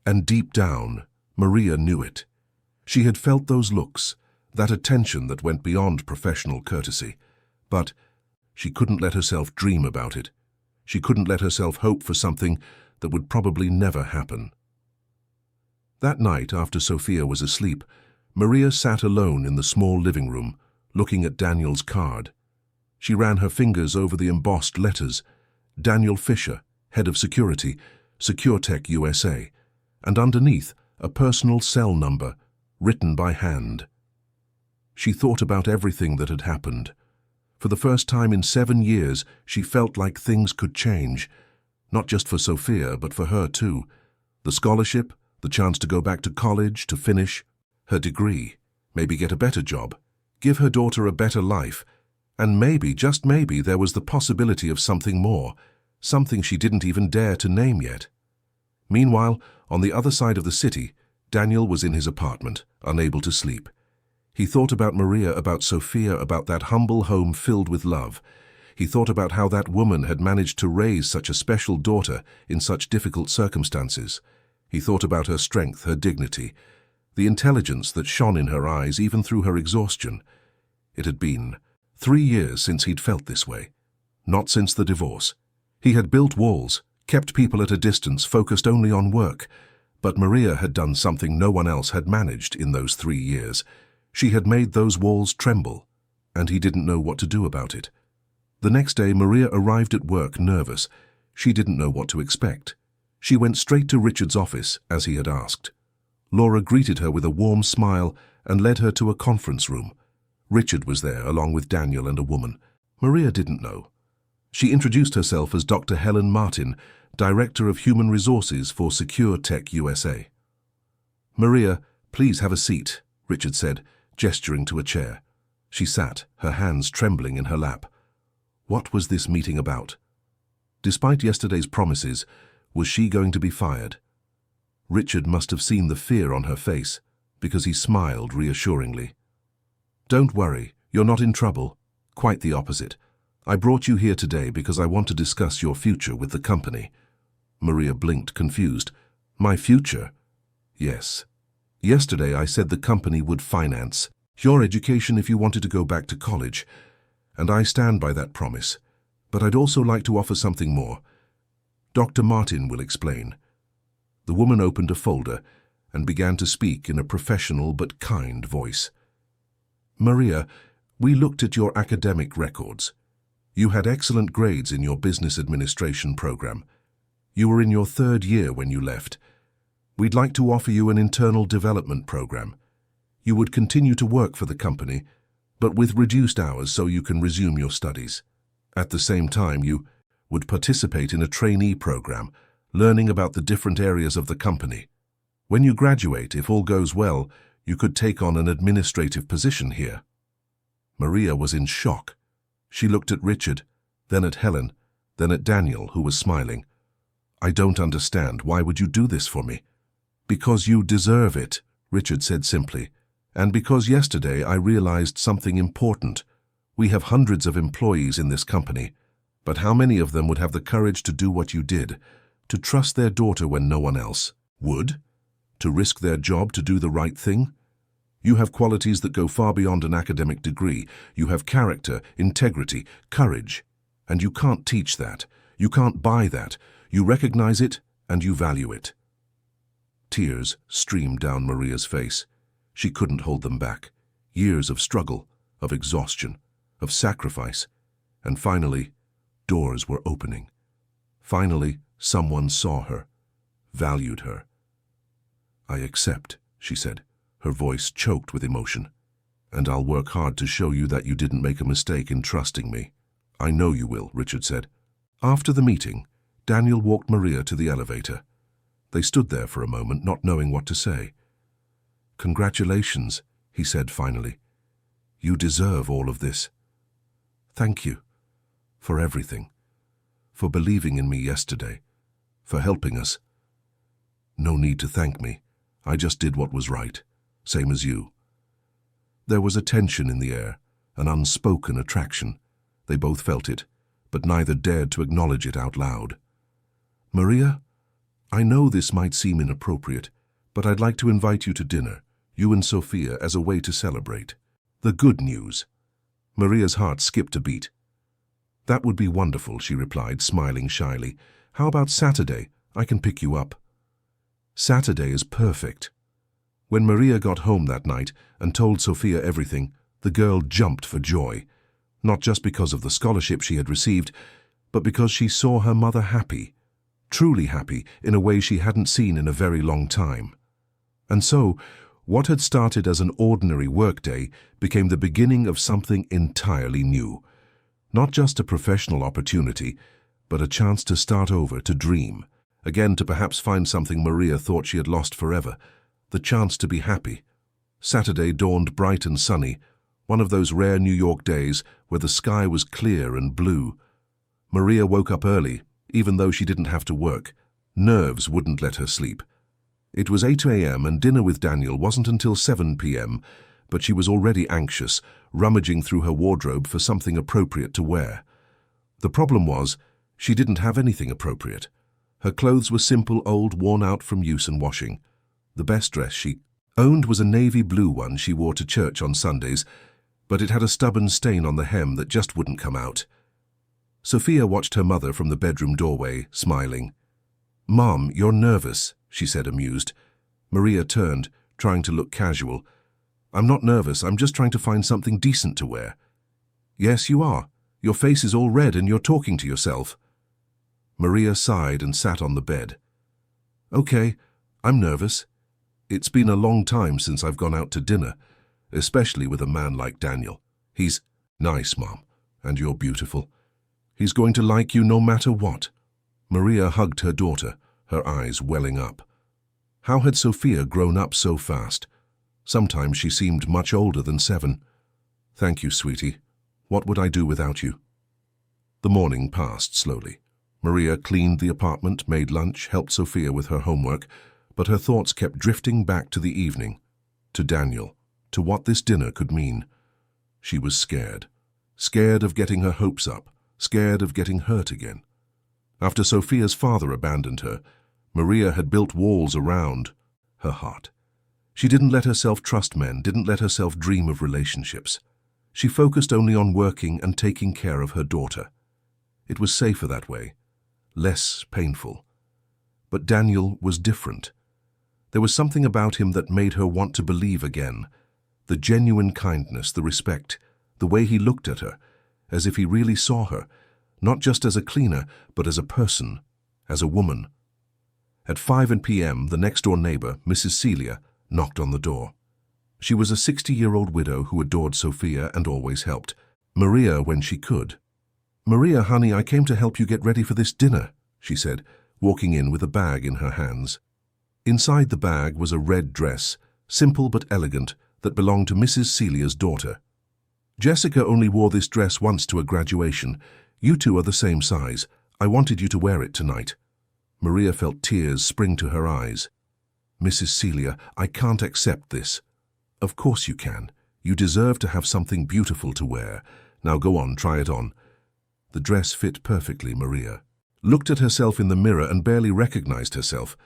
and deep down, Maria knew it. She had felt those looks, that attention that went beyond professional courtesy. But she couldn't let herself dream about it. She couldn't let herself hope for something that would probably never happen. That night, after Sophia was asleep, Maria sat alone in the small living room, looking at Daniel's card. She ran her fingers over the embossed letters. Daniel Fisher, Head of Security, SecureTech USA, and underneath, a personal cell number, written by hand. She thought about everything that had happened. For the first time in 7 years, she felt like things could change. Not just for Sophia, but for her too. The scholarship, the chance to go back to college, to finish her degree, maybe get a better job, give her daughter a better life, and maybe, just maybe, there was the possibility of something more, something she didn't even dare to name yet. Meanwhile, on the other side of the city, Daniel was in his apartment, unable to sleep. He thought about Maria, about Sophia, about that humble home filled with love. He thought about how that woman had managed to raise such a special daughter in such difficult circumstances. He thought about her strength, her dignity, the intelligence that shone in her eyes even through her exhaustion. It had been 3 years since he'd felt this way. Not since the divorce. He had built walls, kept people at a distance, focused only on work. But Maria had done something no one else had managed in those 3 years. She had made those walls tremble, and he didn't know what to do about it. The next day, Maria arrived at work nervous. She didn't know what to expect. She went straight to Richard's office, as he had asked. Laura greeted her with a warm smile and led her to a conference room. Richard was there, along with Daniel and a woman. Maria didn't know. She introduced herself as Dr. Helen Martin, Director of Human Resources for Secure Tech USA. "Maria, please have a seat," Richard said, gesturing to a chair. She sat, her hands trembling in her lap. What was this meeting about? Despite yesterday's promises, was she going to be fired? Richard must have seen the fear on her face, because he smiled reassuringly. "Don't worry, you're not in trouble. Quite the opposite. I brought you here today because I want to discuss your future with the company." Maria blinked, confused. "My future?" "Yes. Yesterday I said the company would finance your education if you wanted to go back to college, and I stand by that promise. But I'd also like to offer something more. Dr. Martin will explain." The woman opened a folder and began to speak in a professional but kind voice. "Maria, we looked at your academic records. You had excellent grades in your business administration program. You were in your 3rd year when you left. We'd like to offer you an internal development program. You would continue to work for the company, but with reduced hours so you can resume your studies. At the same time, you would participate in a trainee program, learning about the different areas of the company. When you graduate, if all goes well, you could take on an administrative position here." Maria was in shock. She looked at Richard, then at Helen, then at Daniel, who was smiling. "I don't understand. Why would you do this for me?" "Because you deserve it," Richard said simply. "And because yesterday I realized something important. We have hundreds of employees in this company, but how many of them would have the courage to do what you did, to trust their daughter when no one else would? To risk their job to do the right thing? You have qualities that go far beyond an academic degree. You have character, integrity, courage. And you can't teach that. You can't buy that. You recognize it and you value it." Tears streamed down Maria's face. She couldn't hold them back. Years of struggle, of exhaustion, of sacrifice. And finally, doors were opening. Finally, someone saw her, valued her. "I accept," she said, her voice choked with emotion. "And I'll work hard to show you that you didn't make a mistake in trusting me." "I know you will," Richard said. After the meeting, Daniel walked Maria to the elevator. They stood there for a moment, not knowing what to say. "Congratulations," he said finally. "You deserve all of this. Thank you for everything, for believing in me yesterday, for helping us." "No need to thank me. I just did what was right, same as you." There was a tension in the air, an unspoken attraction. They both felt it, but neither dared to acknowledge it out loud. "Maria, I know this might seem inappropriate, but I'd like to invite you to dinner, you and Sophia, as a way to celebrate the good news." Maria's heart skipped a beat. "That would be wonderful," she replied, smiling shyly. "How about Saturday? I can pick you up." "Saturday is perfect." When Maria got home that night and told Sophia everything, the girl jumped for joy, not just because of the scholarship she had received, but because she saw her mother happy, truly happy, in a way she hadn't seen in a very long time. And so, what had started as an ordinary workday became the beginning of something entirely new. Not just a professional opportunity, but a chance to start over, to dream, again to perhaps find something Maria thought she had lost forever, the chance to be happy. Saturday dawned bright and sunny, one of those rare New York days where the sky was clear and blue. Maria woke up early, even though she didn't have to work. Nerves wouldn't let her sleep. It was 8 a.m. and dinner with Daniel wasn't until 7 p.m., but she was already anxious, rummaging through her wardrobe for something appropriate to wear. The problem was, she didn't have anything appropriate. Her clothes were simple, old, worn out from use and washing. The best dress she owned was a navy blue one she wore to church on Sundays, but it had a stubborn stain on the hem that just wouldn't come out. Sophia watched her mother from the bedroom doorway, smiling. "Mom, you're nervous," she said, amused. Maria turned, trying to look casual. "I'm not nervous, I'm just trying to find something decent to wear." "Yes, you are. Your face is all red and you're talking to yourself." Maria sighed and sat on the bed. "Okay, I'm nervous. It's been a long time since I've gone out to dinner. especially with a man like Daniel. He's nice, Mom, and you're beautiful. He's going to like you no matter what. Maria hugged her daughter, her eyes welling up. How had Sophia grown up so fast? Sometimes she seemed much older than 7. Thank you, sweetie. What would I do without you? The morning passed slowly. Maria cleaned the apartment, made lunch, helped Sophia with her homework, but her thoughts kept drifting back to the evening, to Daniel, to what this dinner could mean. She was scared. Scared of getting her hopes up, scared of getting hurt again. After Sophia's father abandoned her, Maria had built walls around her heart. She didn't let herself trust men, didn't let herself dream of relationships. She focused only on working and taking care of her daughter. It was safer that way, less painful. But Daniel was different. There was something about him that made her want to believe again. The genuine kindness, the respect, the way he looked at her, as if he really saw her, not just as a cleaner, but as a person, as a woman. At 5 p.m., the next-door neighbor, Mrs. Celia, knocked on the door. She was a 60-year-old widow who adored Sophia and always helped Maria when she could. "Maria, honey, I came to help you get ready for this dinner," she said, walking in with a bag in her hands. Inside the bag was a red dress, simple but elegant, that belonged to Mrs. Celia's daughter. "Jessica only wore this dress once to a graduation. You two are the same size. I wanted you to wear it tonight." Maria felt tears spring to her eyes. "Mrs. Celia, I can't accept this." "Of course you can. You deserve to have something beautiful to wear. Now go on, try it on." The dress fit perfectly. Maria looked at herself in the mirror and barely recognized herself.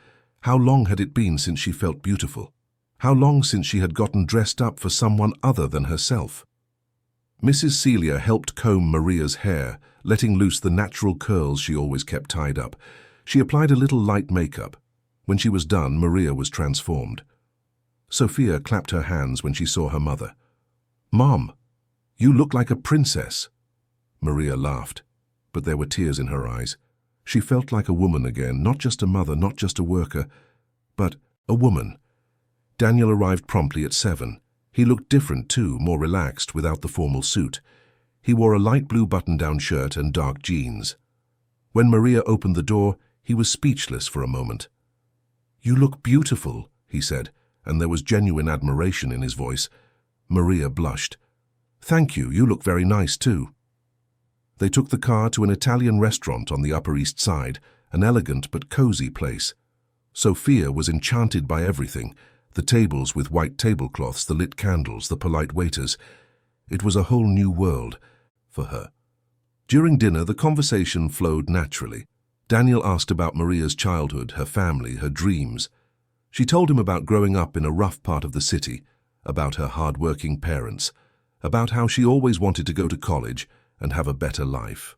How long had it been since she felt beautiful? How long since she had gotten dressed up for someone other than herself? Mrs. Celia helped comb Maria's hair, letting loose the natural curls she always kept tied up. She applied a little light makeup. When she was done, Maria was transformed. Sophia clapped her hands when she saw her mother. "Mom, you look like a princess." Maria laughed, but there were tears in her eyes. She felt like a woman again, not just a mother, not just a worker, but a woman. Daniel arrived promptly at 7. He looked different too, more relaxed, without the formal suit. He wore a light blue button-down shirt and dark jeans. When Maria opened the door, he was speechless for a moment. "You look beautiful," he said, and there was genuine admiration in his voice. Maria blushed. "Thank you, you look very nice too." They took the car to an Italian restaurant on the Upper East Side, an elegant but cozy place. Sophia was enchanted by everything, the tables with white tablecloths, the lit candles, the polite waiters. It was a whole new world for her. During dinner, the conversation flowed naturally. Daniel asked about Maria's childhood, her family, her dreams. She told him about growing up in a rough part of the city, about her hard-working parents, about how she always wanted to go to college and have a better life.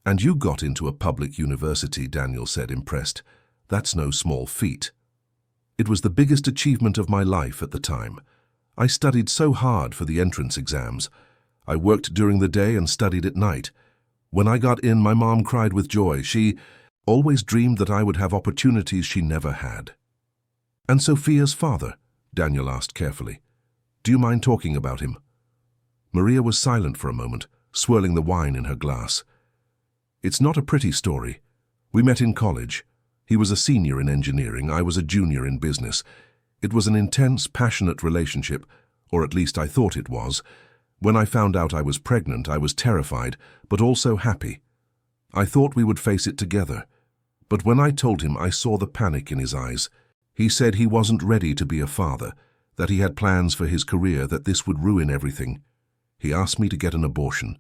"And you got into a public university," Daniel said, impressed. "That's no small feat." "It was the biggest achievement of my life at the time. I studied so hard for the entrance exams. I worked during the day and studied at night. When I got in, my mom cried with joy. She always dreamed that I would have opportunities she never had." "And Sophia's father?" Daniel asked carefully. "Do you mind talking about him?" Maria was silent for a moment, swirling the wine in her glass. "It's not a pretty story. We met in college. He was a senior in engineering, I was a junior in business. It was an intense, passionate relationship, or at least I thought it was. When I found out I was pregnant, I was terrified, but also happy. I thought we would face it together. But when I told him, I saw the panic in his eyes. He said he wasn't ready to be a father, that he had plans for his career, that this would ruin everything. He asked me to get an abortion."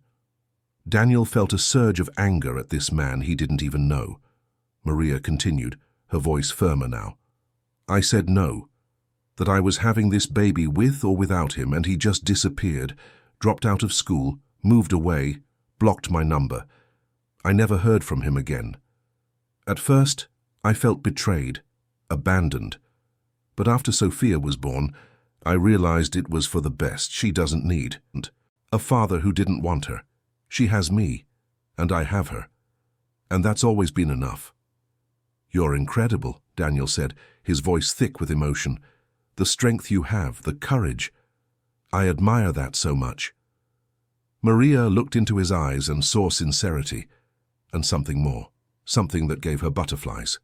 Daniel felt a surge of anger at this man he didn't even know. Maria continued, her voice firmer now. "I said no, that I was having this baby with or without him, and he just disappeared, dropped out of school, moved away, blocked my number. I never heard from him again. At first, I felt betrayed, abandoned. But after Sophia was born, I realized it was for the best. She doesn't need a father who didn't want her. She has me, and I have her. And that's always been enough." "You're incredible," Daniel said, his voice thick with emotion. "The strength you have, the courage." I admire that so much." Maria looked into his eyes and saw sincerity, and something more, something that gave her butterflies.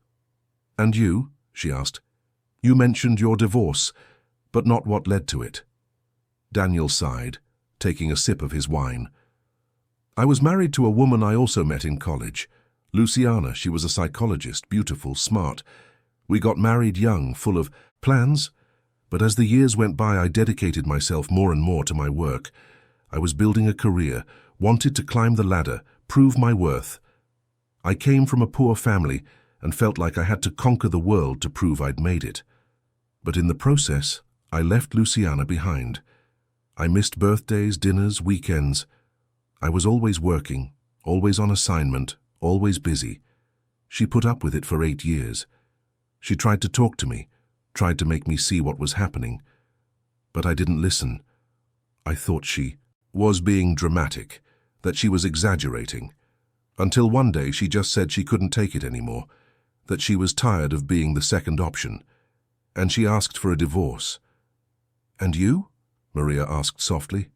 "And you?" she asked. "You mentioned your divorce, but not what led to it." Daniel sighed, taking a sip of his wine. "I was married to a woman I also met in college. Luciana. She was a psychologist, beautiful, smart. We got married young, full of plans, but as the years went by I dedicated myself more and more to my work. I was building a career, wanted to climb the ladder, prove my worth. I came from a poor family and felt like I had to conquer the world to prove I'd made it. But in the process, I left Luciana behind. I missed birthdays, dinners, weekends. I was always working, always on assignment, always busy. She put up with it for 8 years. She tried to talk to me, tried to make me see what was happening. But I didn't listen. I thought she was being dramatic, that she was exaggerating. Until one day she just said she couldn't take it anymore, that she was tired of being the second option. And she asked for a divorce. "And you?" Maria asked softly.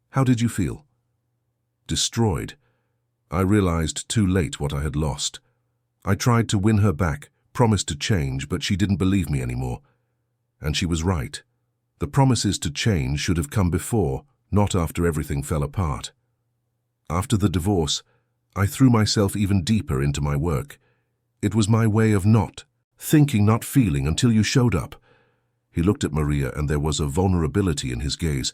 "How did you feel?" "Destroyed. I realized too late what I had lost. I tried to win her back, promised to change, but she didn't believe me anymore. And she was right. The promises to change should have come before, not after everything fell apart. After the divorce, I threw myself even deeper into my work. It was my way of not thinking, not feeling, until you showed up." He looked at Maria, and there was a vulnerability in his gaze.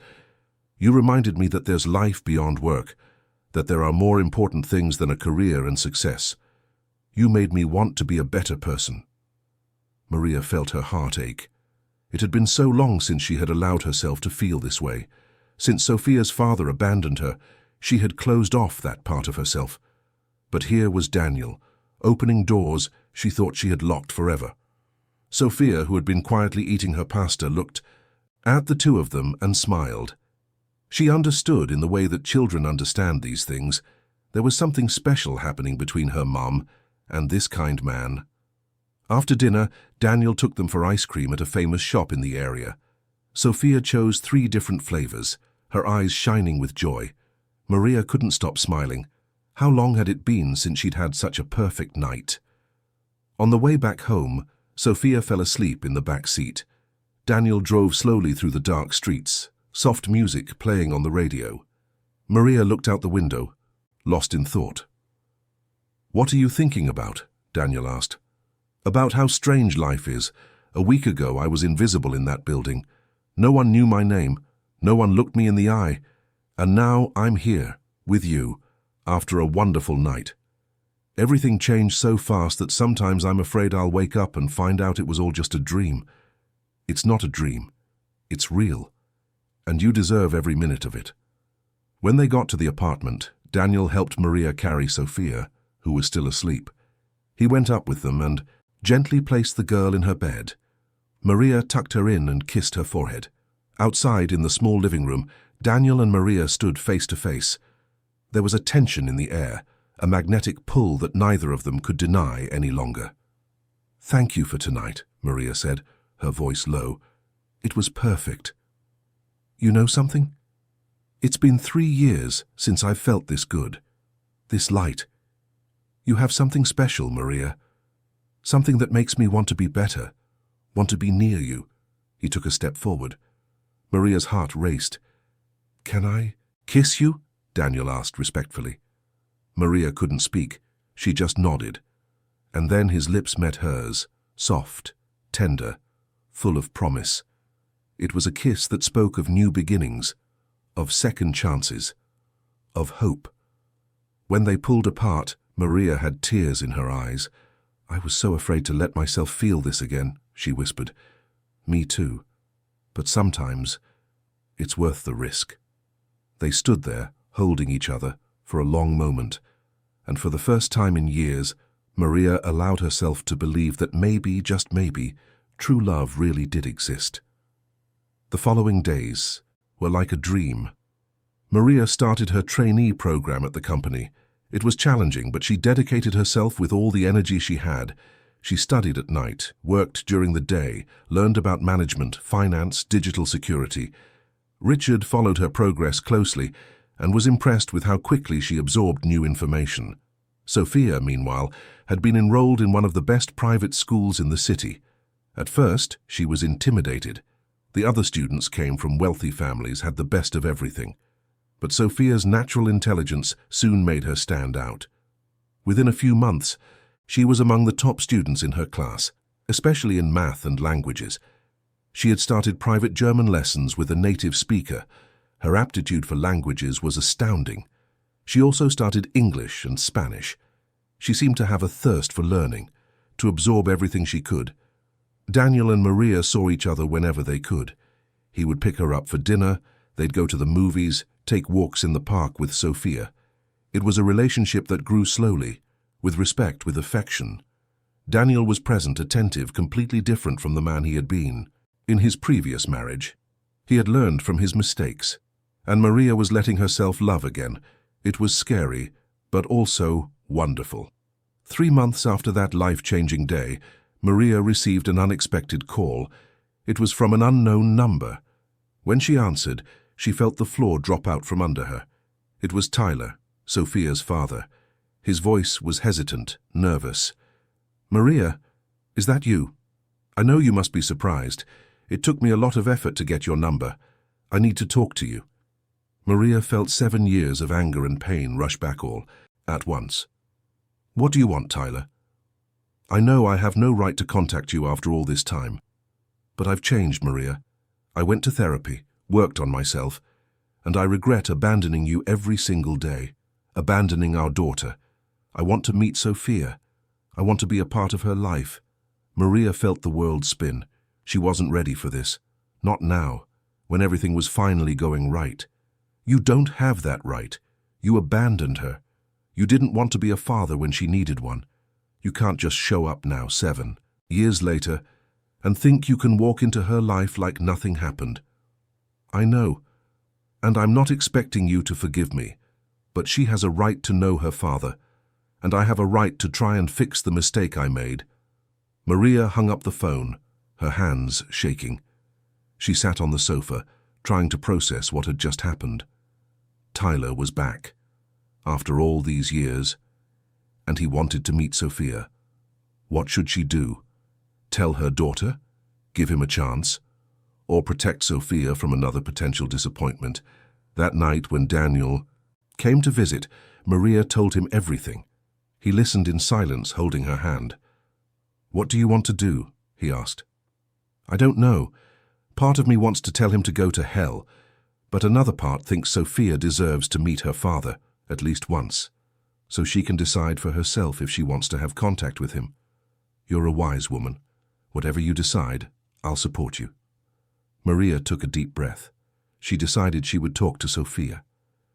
"You reminded me that there's life beyond work, that there are more important things than a career and success. You made me want to be a better person." Maria felt her heart ache. It had been so long since she had allowed herself to feel this way. Since Sophia's father abandoned her, she had closed off that part of herself. But here was Daniel, opening doors she thought she had locked forever. Sophia, who had been quietly eating her pasta, looked at the two of them and smiled. She understood in the way that children understand these things. There was something special happening between her mom and this kind man. After dinner, Daniel took them for ice cream at a famous shop in the area. Sophia chose 3 different flavors, her eyes shining with joy. Maria couldn't stop smiling. How long had it been since she'd had such a perfect night? On the way back home, Sophia fell asleep in the back seat. Daniel drove slowly through the dark streets, soft music playing on the radio. Maria looked out the window, lost in thought. "What are you thinking about?" Daniel asked. "About how strange life is. A week ago I was invisible in that building. No one knew my name, no one looked me in the eye. And now I'm here, with you, after a wonderful night. Everything changed so fast that sometimes I'm afraid I'll wake up and find out it was all just a dream. It's not a dream. It's real. And you deserve every minute of it." When they got to the apartment, Daniel helped Maria carry Sophia, who was still asleep. He went up with them and gently placed the girl in her bed. Maria tucked her in and kissed her forehead. Outside, in the small living room, Daniel and Maria stood face to face. There was a tension in the air, a magnetic pull that neither of them could deny any longer. "Thank you for tonight," Maria said, her voice low. "It was perfect. You know something? It's been 3 years since I've felt this good, this light. You have something special, Maria. Something that makes me want to be better, want to be near you." He took a step forward. Maria's heart raced. "Can I kiss you?" Daniel asked respectfully. Maria couldn't speak. She just nodded. And then his lips met hers, soft, tender, full of promise. It was a kiss that spoke of new beginnings, of second chances, of hope. When they pulled apart, Maria had tears in her eyes. "I was so afraid to let myself feel this again," she whispered. "Me too. But sometimes it's worth the risk." They stood there, holding each other, for a long moment, and for the first time in years, Maria allowed herself to believe that maybe, just maybe, true love really did exist. The following days were like a dream. Maria started her trainee program at the company. It was challenging, but she dedicated herself with all the energy she had. She studied at night, worked during the day, learned about management, finance, digital security. Richard followed her progress closely and was impressed with how quickly she absorbed new information. Sophia, meanwhile, had been enrolled in one of the best private schools in the city. At first, she was intimidated. The other students came from wealthy families, had the best of everything. But Sophia's natural intelligence soon made her stand out. Within a few months, she was among the top students in her class, especially in math and languages. She had started private German lessons with a native speaker. Her aptitude for languages was astounding. She also started English and Spanish. She seemed to have a thirst for learning, to absorb everything she could. Daniel and Maria saw each other whenever they could. He would pick her up for dinner, they'd go to the movies, take walks in the park with Sophia. It was a relationship that grew slowly, with respect, with affection. Daniel was present, attentive, completely different from the man he had been. In his previous marriage, he had learned from his mistakes, and Maria was letting herself love again. It was scary, but also wonderful. 3 months after that life-changing day, Maria received an unexpected call. It was from an unknown number. When she answered, she felt the floor drop out from under her. It was Tyler, Sophia's father. His voice was hesitant, nervous. "Maria, is that you? I know you must be surprised. It took me a lot of effort to get your number. I need to talk to you." Maria felt 7 years of anger and pain rush back all at once. "What do you want, Tyler? I know I have no right to contact you after all this time. But I've changed, Maria. I went to therapy, worked on myself, and I regret abandoning you every single day, abandoning our daughter. I want to meet Sophia. I want to be a part of her life." Maria felt the world spin. She wasn't ready for this. Not now, when everything was finally going right. "You don't have that right. You abandoned her. You didn't want to be a father when she needed one. You can't just show up now, 7 years later, and think you can walk into her life like nothing happened. I know, and I'm not expecting you to forgive me, but she has a right to know her father, and I have a right to try and fix the mistake I made." Maria hung up the phone, her hands shaking. She sat on the sofa, trying to process what had just happened. Tyler was back, after all these years, and he wanted to meet Sophia. What should she do? Tell her daughter? Give him a chance? Or protect Sophia from another potential disappointment? That night when Daniel came to visit, Maria told him everything. He listened in silence, holding her hand. "What do you want to do?" he asked. "I don't know. Part of me wants to tell him to go to hell, but another part thinks Sophia deserves to meet her father, at least once, so she can decide for herself if she wants to have contact with him. You're a wise woman. Whatever you decide, I'll support you." Maria took a deep breath. She decided she would talk to Sophia.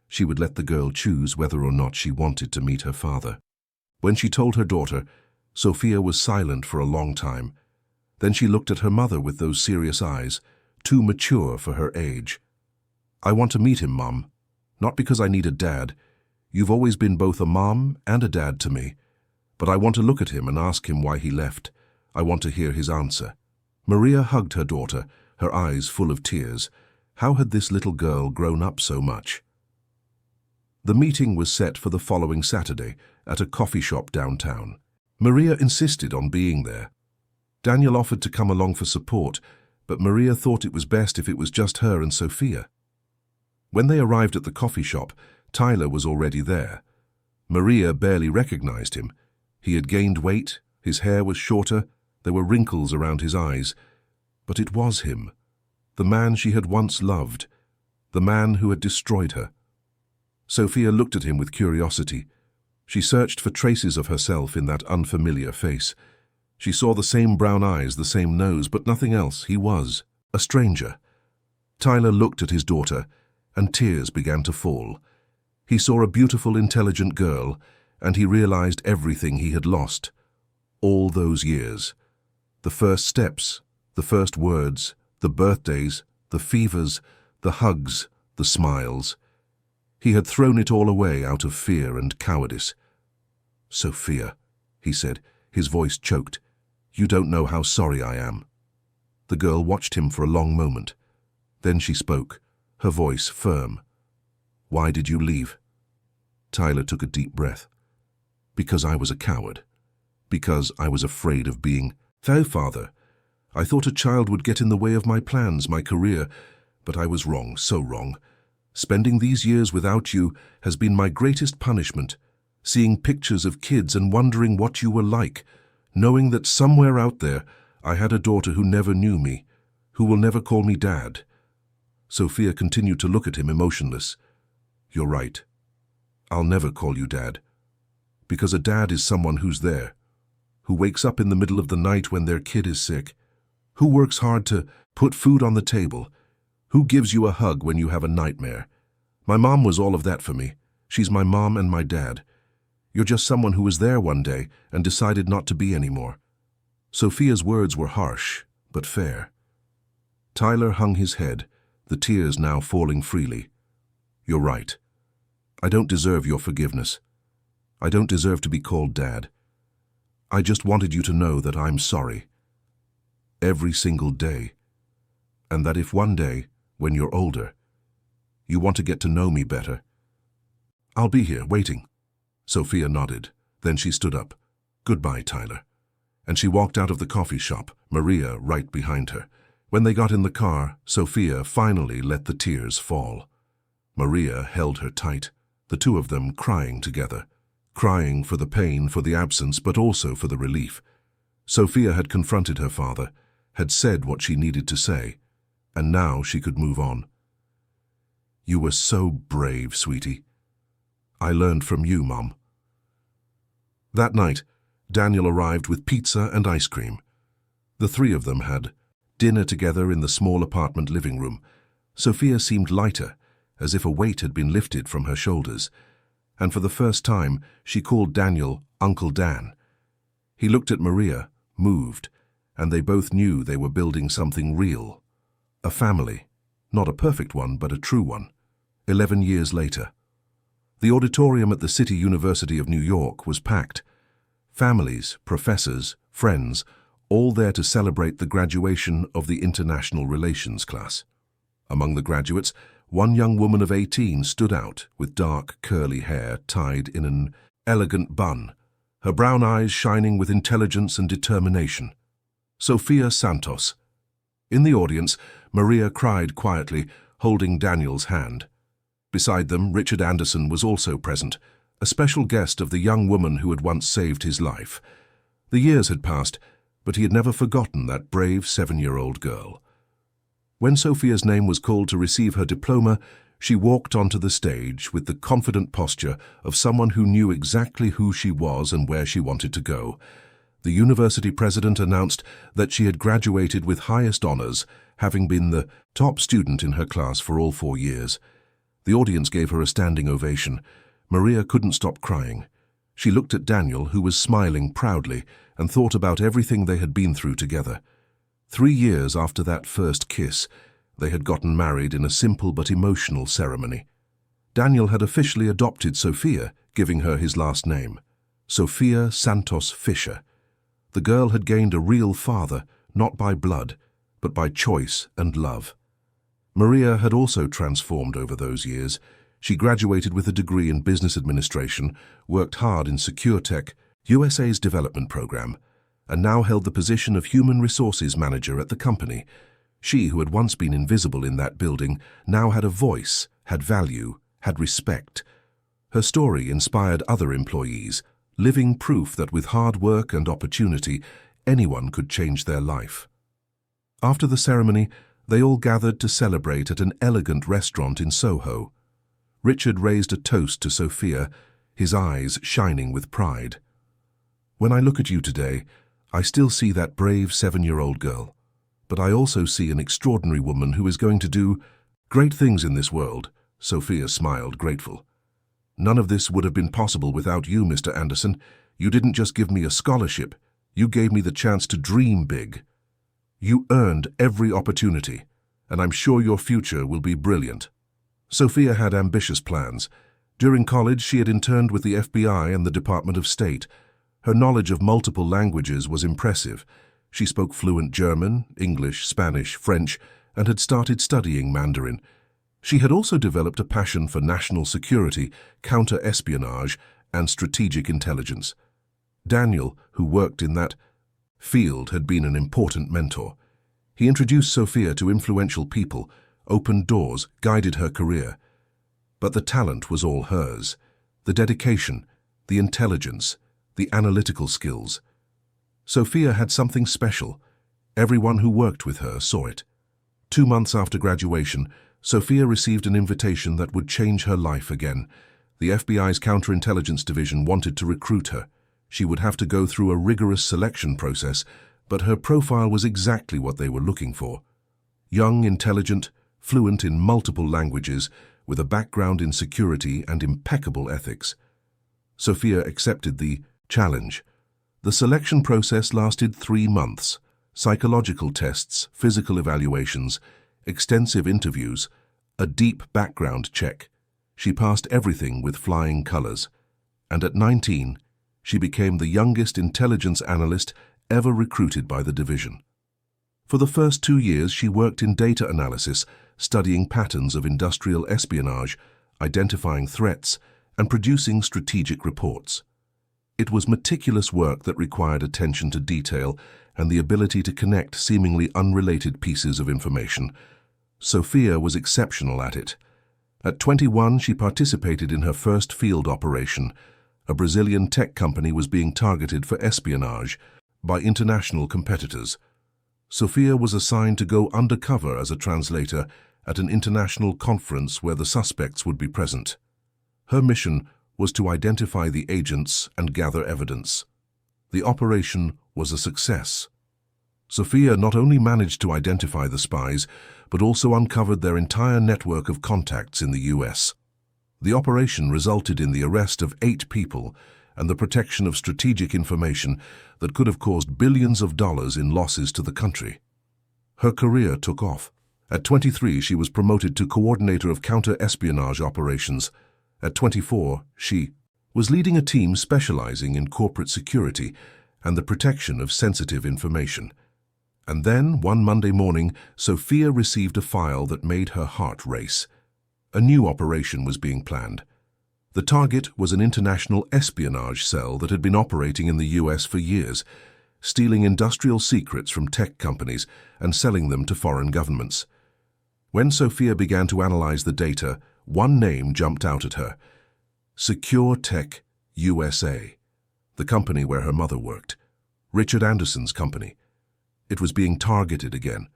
She would let the girl choose whether or not she wanted to meet her father. When she told her daughter, Sophia was silent for a long time. Then she looked at her mother with those serious eyes, too mature for her age. "I want to meet him, Mom. Not because I need a dad. You've always been both a mom and a dad to me. But I want to look at him and ask him why he left. I want to hear his answer." Maria hugged her daughter, her eyes full of tears. How had this little girl grown up so much? The meeting was set for the following Saturday at a coffee shop downtown. Maria insisted on being there. Daniel offered to come along for support, but Maria thought it was best if it was just her and Sophia. When they arrived at the coffee shop, Tyler was already there. Maria barely recognized him. He had gained weight, his hair was shorter, there were wrinkles around his eyes. But it was him, the man she had once loved, the man who had destroyed her. Sophia looked at him with curiosity. She searched for traces of herself in that unfamiliar face. She saw the same brown eyes, the same nose, but nothing else. He was a stranger. Tyler looked at his daughter, and tears began to fall. He saw a beautiful, intelligent girl, and he realized everything he had lost. All those years. The first steps, the first words, the birthdays, the fevers, the hugs, the smiles. He had thrown it all away out of fear and cowardice. "Sophia," he said, his voice choked, "you don't know how sorry I am." The girl watched him for a long moment. Then she spoke. her voice firm. "Why did you leave?" Tyler took a deep breath. "Because I was a coward. Because I was afraid of being..." "No, Father. I thought a child would get in the way of my plans, my career, but I was wrong, so wrong. Spending these years without you has been my greatest punishment, seeing pictures of kids and wondering what you were like, knowing that somewhere out there I had a daughter who never knew me, who will never call me Dad." Sophia continued to look at him emotionless. "You're right. I'll never call you Dad. Because a dad is someone who's there, who wakes up in the middle of the night when their kid is sick, who works hard to put food on the table, who gives you a hug when you have a nightmare. My mom was all of that for me. She's my mom and my dad. You're just someone who was there one day and decided not to be anymore." Sophia's words were harsh, but fair. Tyler hung his head, the tears now falling freely. "You're right. I don't deserve your forgiveness. I don't deserve to be called Dad. I just wanted you to know that I'm sorry. Every single day. And that if one day, when you're older, you want to get to know me better, I'll be here, waiting." Sophia nodded. Then she stood up. "Goodbye, Tyler." And she walked out of the coffee shop, Maria right behind her. When they got in the car, Sophia finally let the tears fall. Maria held her tight, the two of them crying together. Crying for the pain, for the absence, but also for the relief. Sophia had confronted her father, had said what she needed to say, and now she could move on. "You were so brave, sweetie. I learned from you, Mom." That night, Daniel arrived with pizza and ice cream. The three of them had dinner together in the small apartment living room. Sophia seemed lighter, as if a weight had been lifted from her shoulders, and for the first time she called Daniel Uncle Dan. He looked at Maria, moved, and they both knew they were building something real. A family, not a perfect one, but a true one. 11 years later. The auditorium at the City University of New York was packed. Families, professors, friends, all there to celebrate the graduation of the International Relations class. Among the graduates, one young woman of 18 stood out with dark, curly hair tied in an elegant bun, her brown eyes shining with intelligence and determination. Sophia Santos. In the audience, Maria cried quietly, holding Daniel's hand. Beside them, Richard Anderson was also present, a special guest of the young woman who had once saved his life. The years had passed, but he had never forgotten that brave 7-year-old girl. When Sophia's name was called to receive her diploma, she walked onto the stage with the confident posture of someone who knew exactly who she was and where she wanted to go. The university president announced that she had graduated with highest honors, having been the top student in her class for all 4 years. The audience gave her a standing ovation. Maria couldn't stop crying. She looked at Daniel, who was smiling proudly, and thought about everything they had been through together. 3 years after that first kiss, they had gotten married in a simple but emotional ceremony. Daniel had officially adopted Sophia, giving her his last name, Sophia Santos Fisher. The girl had gained a real father, not by blood, but by choice and love. Maria had also transformed over those years. She graduated with a degree in business administration, worked hard in Secure Tech, USA's development program, and now held the position of human resources manager at the company. She, who had once been invisible in that building, now had a voice, had value, had respect. Her story inspired other employees, living proof that with hard work and opportunity, anyone could change their life. After the ceremony, they all gathered to celebrate at an elegant restaurant in Soho. Richard raised a toast to Sophia, his eyes shining with pride. "When I look at you today, I still see that brave 7-year-old girl, but I also see an extraordinary woman who is going to do great things in this world." Sophia smiled, grateful. "None of this would have been possible without you, Mr. Anderson. You didn't just give me a scholarship, you gave me the chance to dream big. You earned every opportunity, and I'm sure your future will be brilliant." Sophia had ambitious plans. During college, she had interned with the FBI and the Department of State. Her knowledge of multiple languages was impressive. She spoke fluent German, English, Spanish, French, and had started studying Mandarin. She had also developed a passion for national security, counter-espionage, and strategic intelligence. Daniel, who worked in that field, had been an important mentor. He introduced Sophia to influential people, opened doors, guided her career. But the talent was all hers. The dedication, the intelligence, the analytical skills. Sophia had something special. Everyone who worked with her saw it. 2 months after graduation, Sophia received an invitation that would change her life again. The FBI's counterintelligence division wanted to recruit her. She would have to go through a rigorous selection process, but her profile was exactly what they were looking for. Young, intelligent, fluent in multiple languages, with a background in security and impeccable ethics. Sophia accepted the challenge. The selection process lasted 3 months. Psychological tests, physical evaluations, extensive interviews, a deep background check. She passed everything with flying colors. And at 19, she became the youngest intelligence analyst ever recruited by the division. For the first 2 years, she worked in data analysis, studying patterns of industrial espionage, identifying threats, and producing strategic reports. It was meticulous work that required attention to detail and the ability to connect seemingly unrelated pieces of information. Sophia was exceptional at it. At 21, she participated in her first field operation. A Brazilian tech company was being targeted for espionage by international competitors. Sophia was assigned to go undercover as a translator at an international conference where the suspects would be present. Her mission was to identify the agents and gather evidence. The operation was a success. Sophia not only managed to identify the spies, but also uncovered their entire network of contacts in the US. The operation resulted in the arrest of 8 people and the protection of strategic information that could have caused billions of dollars in losses to the country. Her career took off. At 23, she was promoted to coordinator of counter-espionage operations. At 24, she was leading a team specializing in corporate security and the protection of sensitive information. And then, one Monday morning, Sophia received a file that made her heart race. A new operation was being planned. The target was an international espionage cell that had been operating in the US for years, stealing industrial secrets from tech companies and selling them to foreign governments. When Sophia began to analyze the data, one name jumped out at her: Secure Tech USA, the company where her mother worked, Richard Anderson's company. It was being targeted again.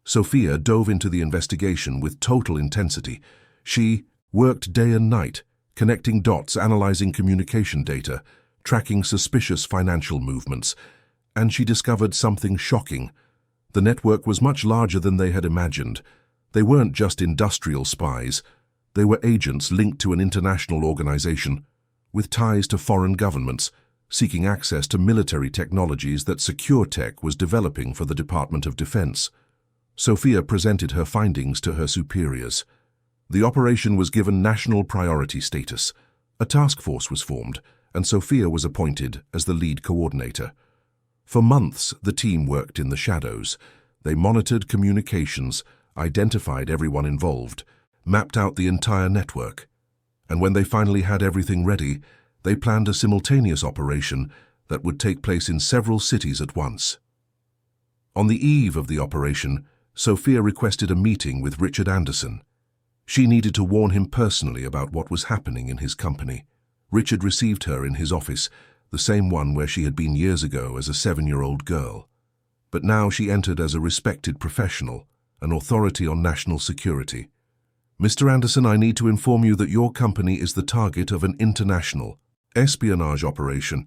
Sophia dove into the investigation with total intensity. She worked day and night, connecting dots, analyzing communication data, tracking suspicious financial movements, and she discovered something shocking. The network was much larger than they had imagined. They weren't just industrial spies. They were agents linked to an international organization, with ties to foreign governments, seeking access to military technologies that Secure Tech was developing for the Department of Defense. Sophia presented her findings to her superiors. The operation was given national priority status. A task force was formed, and Sophia was appointed as the lead coordinator. For months, the team worked in the shadows. They monitored communications, identified everyone involved, mapped out the entire network. And when they finally had everything ready, they planned a simultaneous operation that would take place in several cities at once. On the eve of the operation, Sophia requested a meeting with Richard Anderson. She needed to warn him personally about what was happening in his company. Richard received her in his office, the same one where she had been years ago as a 7-year-old girl. But now she entered as a respected professional, an authority on national security. Mr. Anderson, I need to inform you that your company is the target of an international espionage operation.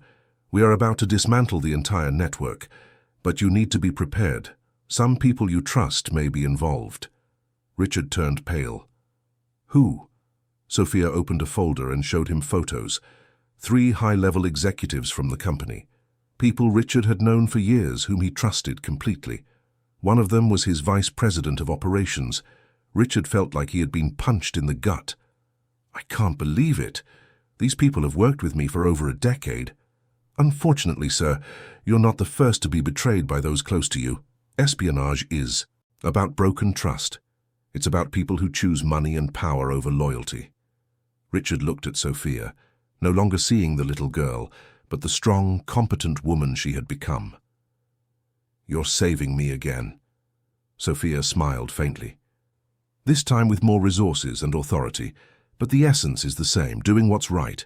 We are about to dismantle the entire network, but you need to be prepared. Some people you trust may be involved. Richard turned pale. Who? Sophia opened a folder and showed him photos. 3 high-level executives from the company. People Richard had known for years, whom he trusted completely. One of them was his vice president of operations. Richard felt like he had been punched in the gut. I can't believe it. These people have worked with me for over a decade. Unfortunately, sir, you're not the first to be betrayed by those close to you. Espionage is about broken trust. It's about people who choose money and power over loyalty. Richard looked at Sophia, no longer seeing the little girl, but the strong, competent woman she had become. "You're saving me again." Sophia smiled faintly. "This time with more resources and authority, but the essence is the same, doing what's right."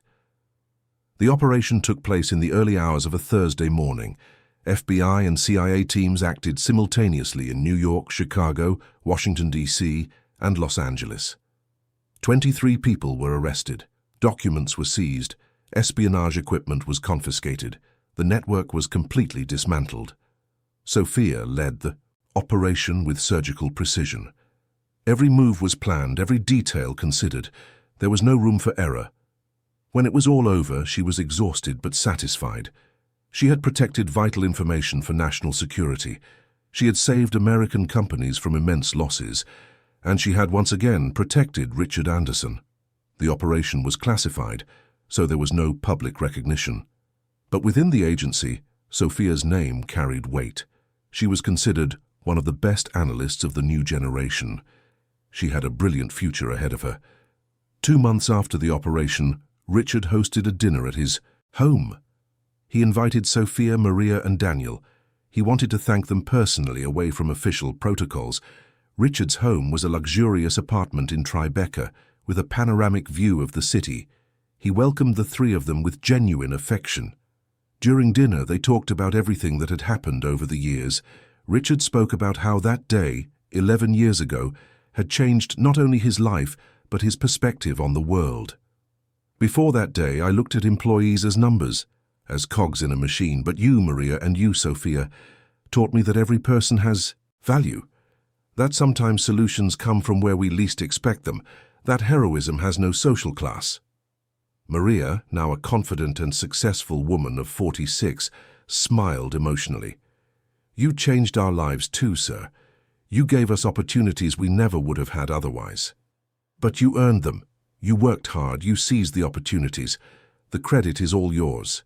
The operation took place in the early hours of a Thursday morning. FBI and CIA teams acted simultaneously in New York, Chicago, Washington, D.C., and Los Angeles. 23 people were arrested. Documents were seized. Espionage equipment was confiscated. The network was completely dismantled. Sophia led the operation with surgical precision. Every move was planned, every detail considered. There was no room for error. When it was all over, she was exhausted but satisfied. She had protected vital information for national security. She had saved American companies from immense losses, and she had once again protected Richard Anderson. The operation was classified, so there was no public recognition. But within the agency, Sophia's name carried weight. She was considered one of the best analysts of the new generation. She had a brilliant future ahead of her. 2 months after the operation, Richard hosted a dinner at his home. He invited Sophia, Maria, and Daniel. He wanted to thank them personally, away from official protocols. Richard's home was a luxurious apartment in Tribeca, with a panoramic view of the city. He welcomed the three of them with genuine affection. During dinner, they talked about everything that had happened over the years. Richard spoke about how that day, 11 years ago, had changed not only his life, but his perspective on the world. "Before that day, I looked at employees as numbers, as cogs in a machine, but you, Maria, and you, Sophia, taught me that every person has value. That sometimes solutions come from where we least expect them, that heroism has no social class." Maria, now a confident and successful woman of 46, smiled emotionally. "You changed our lives too, sir. You gave us opportunities we never would have had otherwise. But you earned them. You worked hard. You seized the opportunities. The credit is all yours."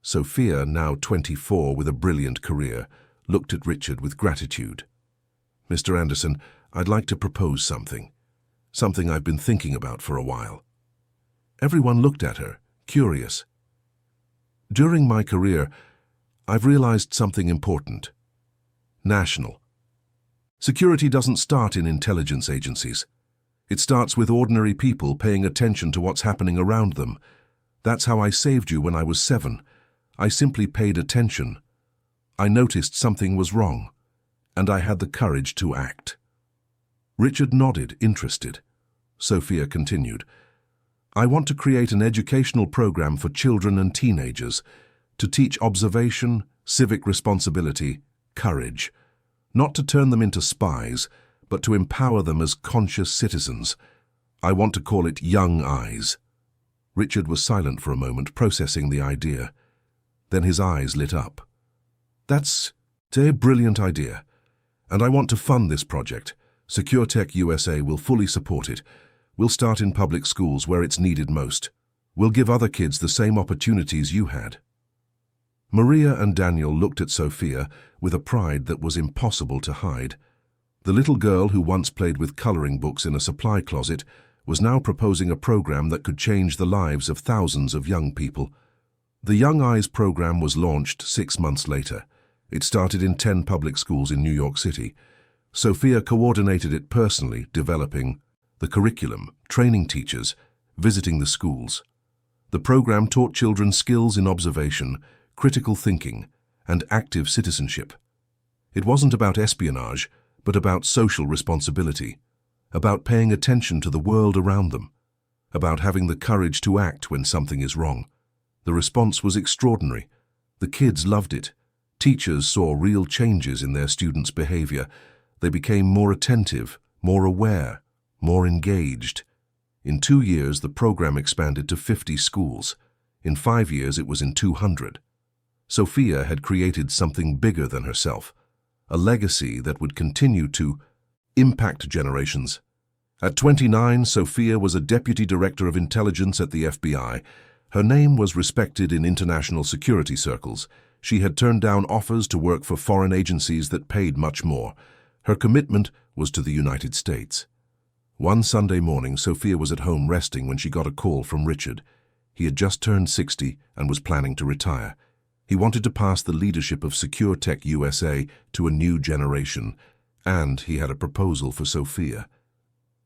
Sophia, now 24 with a brilliant career, looked at Richard with gratitude. "Mr. Anderson, I'd like to propose something. Something I've been thinking about for a while." Everyone looked at her, curious. "During my career, I've realized something important. National security doesn't start in intelligence agencies. It starts with ordinary people paying attention to what's happening around them. That's how I saved you when I was 7. I simply paid attention. I noticed something was wrong, and I had the courage to act." Richard nodded, interested. Sophia continued, "I want to create an educational program for children and teenagers to teach observation, civic responsibility, courage. Not to turn them into spies, but to empower them as conscious citizens. I want to call it Young Eyes." Richard was silent for a moment, processing the idea. Then his eyes lit up. "That's a brilliant idea, and I want to fund this project. SecureTech USA will fully support it. We'll start in public schools where it's needed most. We'll give other kids the same opportunities you had." Maria and Daniel looked at Sophia with a pride that was impossible to hide. The little girl who once played with coloring books in a supply closet was now proposing a program that could change the lives of thousands of young people. The Young Eyes program was launched 6 months later. It started in 10 public schools in New York City. Sophia coordinated it personally, developing the curriculum, training teachers, visiting the schools. The program taught children skills in observation, critical thinking, and active citizenship. It wasn't about espionage, but about social responsibility, about paying attention to the world around them, about having the courage to act when something is wrong. The response was extraordinary. The kids loved it. Teachers saw real changes in their students' behavior. They became more attentive, more aware, more engaged. In 2 years, the program expanded to 50 schools. In 5 years, it was in 200. Sophia had created something bigger than herself, a legacy that would continue to impact generations. At 29, Sophia was a deputy director of intelligence at the FBI. Her name was respected in international security circles. She had turned down offers to work for foreign agencies that paid much more. Her commitment was to the United States. One Sunday morning, Sophia was at home resting when she got a call from Richard. He had just turned 60 and was planning to retire. He wanted to pass the leadership of Secure Tech USA to a new generation, and he had a proposal for Sophia.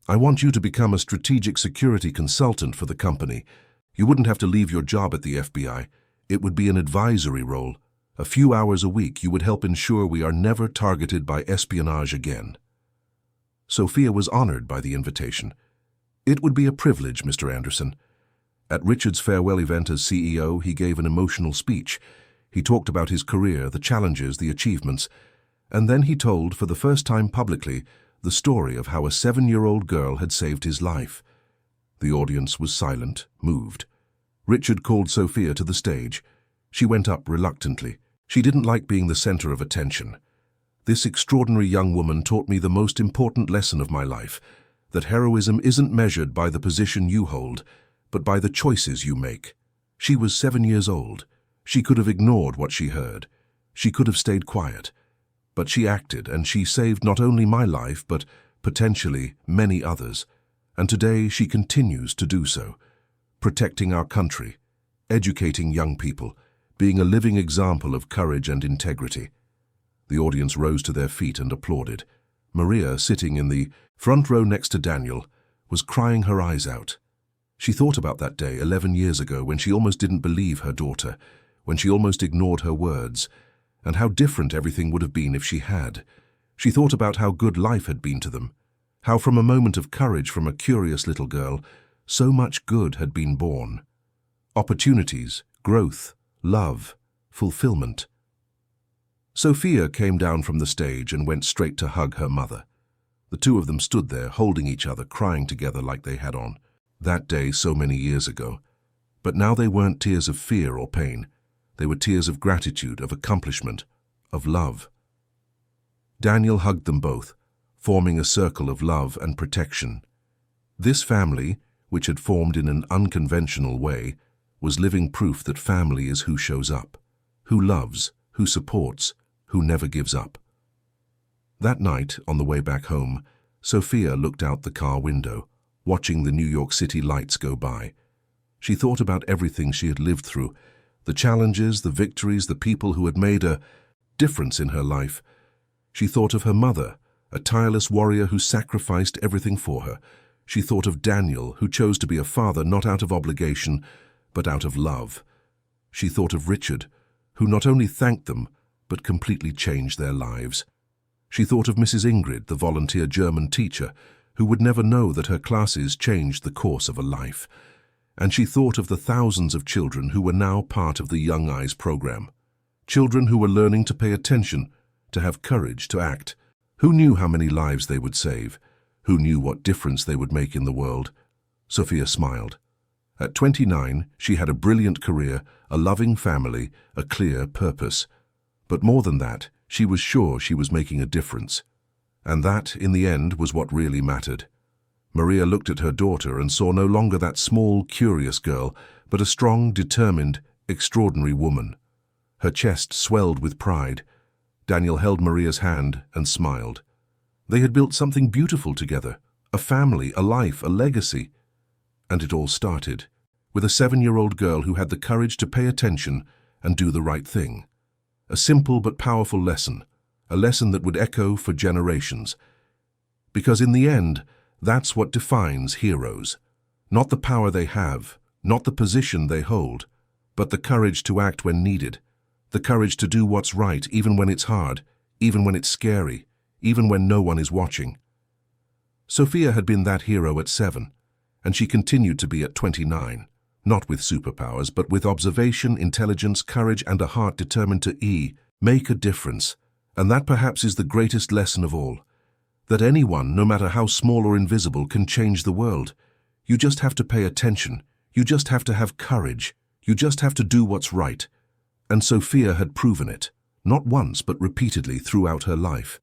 "I want you to become a strategic security consultant for the company. You wouldn't have to leave your job at the FBI. It would be an advisory role. A few hours a week, you would help ensure we are never targeted by espionage again." Sophia was honored by the invitation. "It would be a privilege, Mr. Anderson." At Richard's farewell event as CEO, he gave an emotional speech. He talked about his career, the challenges, the achievements, and then he told, for the first time publicly, the story of how a 7-year-old girl had saved his life. The audience was silent, moved. Richard called Sophia to the stage. She went up reluctantly. She didn't like being the center of attention. "This extraordinary young woman taught me the most important lesson of my life, that heroism isn't measured by the position you hold, but by the choices you make." She was 7 years old. She could have ignored what she heard. She could have stayed quiet. But she acted, and she saved not only my life, but potentially many others. And today she continues to do so, protecting our country, educating young people, being a living example of courage and integrity. The audience rose to their feet and applauded. Maria, sitting in the front row next to Daniel, was crying her eyes out. She thought about that day 11 years ago when she almost didn't believe her daughter, when she almost ignored her words, and how different everything would have been if she had. She thought about how good life had been to them, how from a moment of courage from a curious little girl, so much good had been born. Opportunities, growth, love, fulfillment. Sophia came down from the stage and went straight to hug her mother. The two of them stood there, holding each other, crying together like they had on that day so many years ago. But now they weren't tears of fear or pain. They were tears of gratitude, of accomplishment, of love. Daniel hugged them both, forming a circle of love and protection. This family, which had formed in an unconventional way, was living proof that family is who shows up, who loves, who supports, who never gives up. That night, on the way back home, Sophia looked out the car window, watching the New York City lights go by. She thought about everything she had lived through, the challenges, the victories, the people who had made a difference in her life. She thought of her mother, a tireless warrior who sacrificed everything for her. She thought of Daniel, who chose to be a father not out of obligation, but out of love. She thought of Richard, who not only thanked them, but completely changed their lives. She thought of Mrs. Ingrid, the volunteer German teacher, who would never know that her classes changed the course of a life. And she thought of the thousands of children who were now part of the Young Eyes program. Children who were learning to pay attention, to have courage, to act. Who knew how many lives they would save? Who knew what difference they would make in the world? Sophia smiled. At 29, she had a brilliant career, a loving family, a clear purpose. But more than that, she was sure she was making a difference. And that, in the end, was what really mattered. Maria looked at her daughter and saw no longer that small, curious girl, but a strong, determined, extraordinary woman. Her chest swelled with pride. Daniel held Maria's hand and smiled. They had built something beautiful together, a family, a life, a legacy. And it all started with a 7-year-old girl who had the courage to pay attention and do the right thing. A simple but powerful lesson, a lesson that would echo for generations. Because in the end, that's what defines heroes. Not the power they have, not the position they hold, but the courage to act when needed, the courage to do what's right even when it's hard, even when it's scary, even when no one is watching. Sophia had been that hero at 7, and she continued to be at 29, not with superpowers, but with observation, intelligence, courage, and a heart determined to make a difference. And that perhaps is the greatest lesson of all, that anyone, no matter how small or invisible, can change the world. You just have to pay attention. You just have to have courage. You just have to do what's right. And Sophia had proven it, not once but repeatedly throughout her life.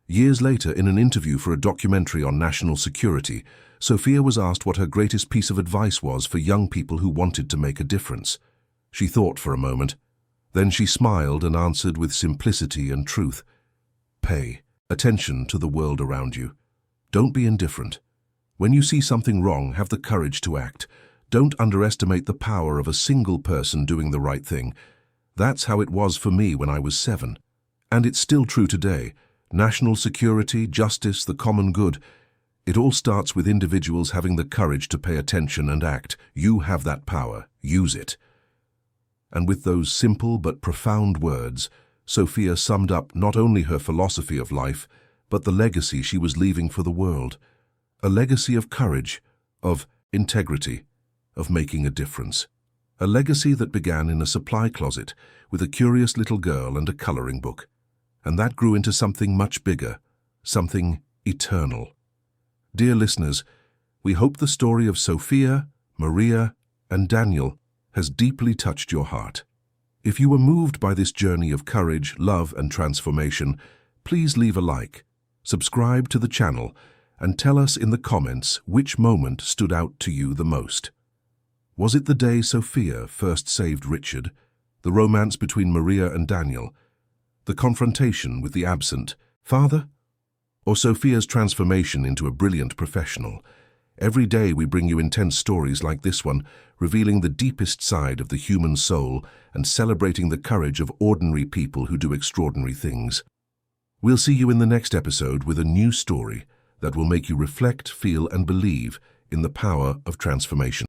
Years later, in an interview for a documentary on national security, Sophia was asked what her greatest piece of advice was for young people who wanted to make a difference. She thought for a moment. Then she smiled and answered with simplicity and truth. Pay attention to the world around you. Don't be indifferent. When you see something wrong, have the courage to act. Don't underestimate the power of a single person doing the right thing. That's how it was for me when I was 7. And it's still true today. National security, justice, the common good. It all starts with individuals having the courage to pay attention and act. You have that power. Use it. And with those simple but profound words, Sophia summed up not only her philosophy of life, but the legacy she was leaving for the world. A legacy of courage, of integrity, of making a difference. A legacy that began in a supply closet with a curious little girl and a coloring book. And that grew into something much bigger, something eternal. Dear listeners, we hope the story of Sophia, Maria, and Daniel has deeply touched your heart. If you were moved by this journey of courage, love, and transformation, please leave a like, subscribe to the channel, and tell us in the comments which moment stood out to you the most. Was it the day Sophia first saved Richard, the romance between Maria and Daniel, the confrontation with the absent father, or Sophia's transformation into a brilliant professional? Every day we bring you intense stories like this one, revealing the deepest side of the human soul and celebrating the courage of ordinary people who do extraordinary things. We'll see you in the next episode with a new story that will make you reflect, feel, and believe in the power of transformation.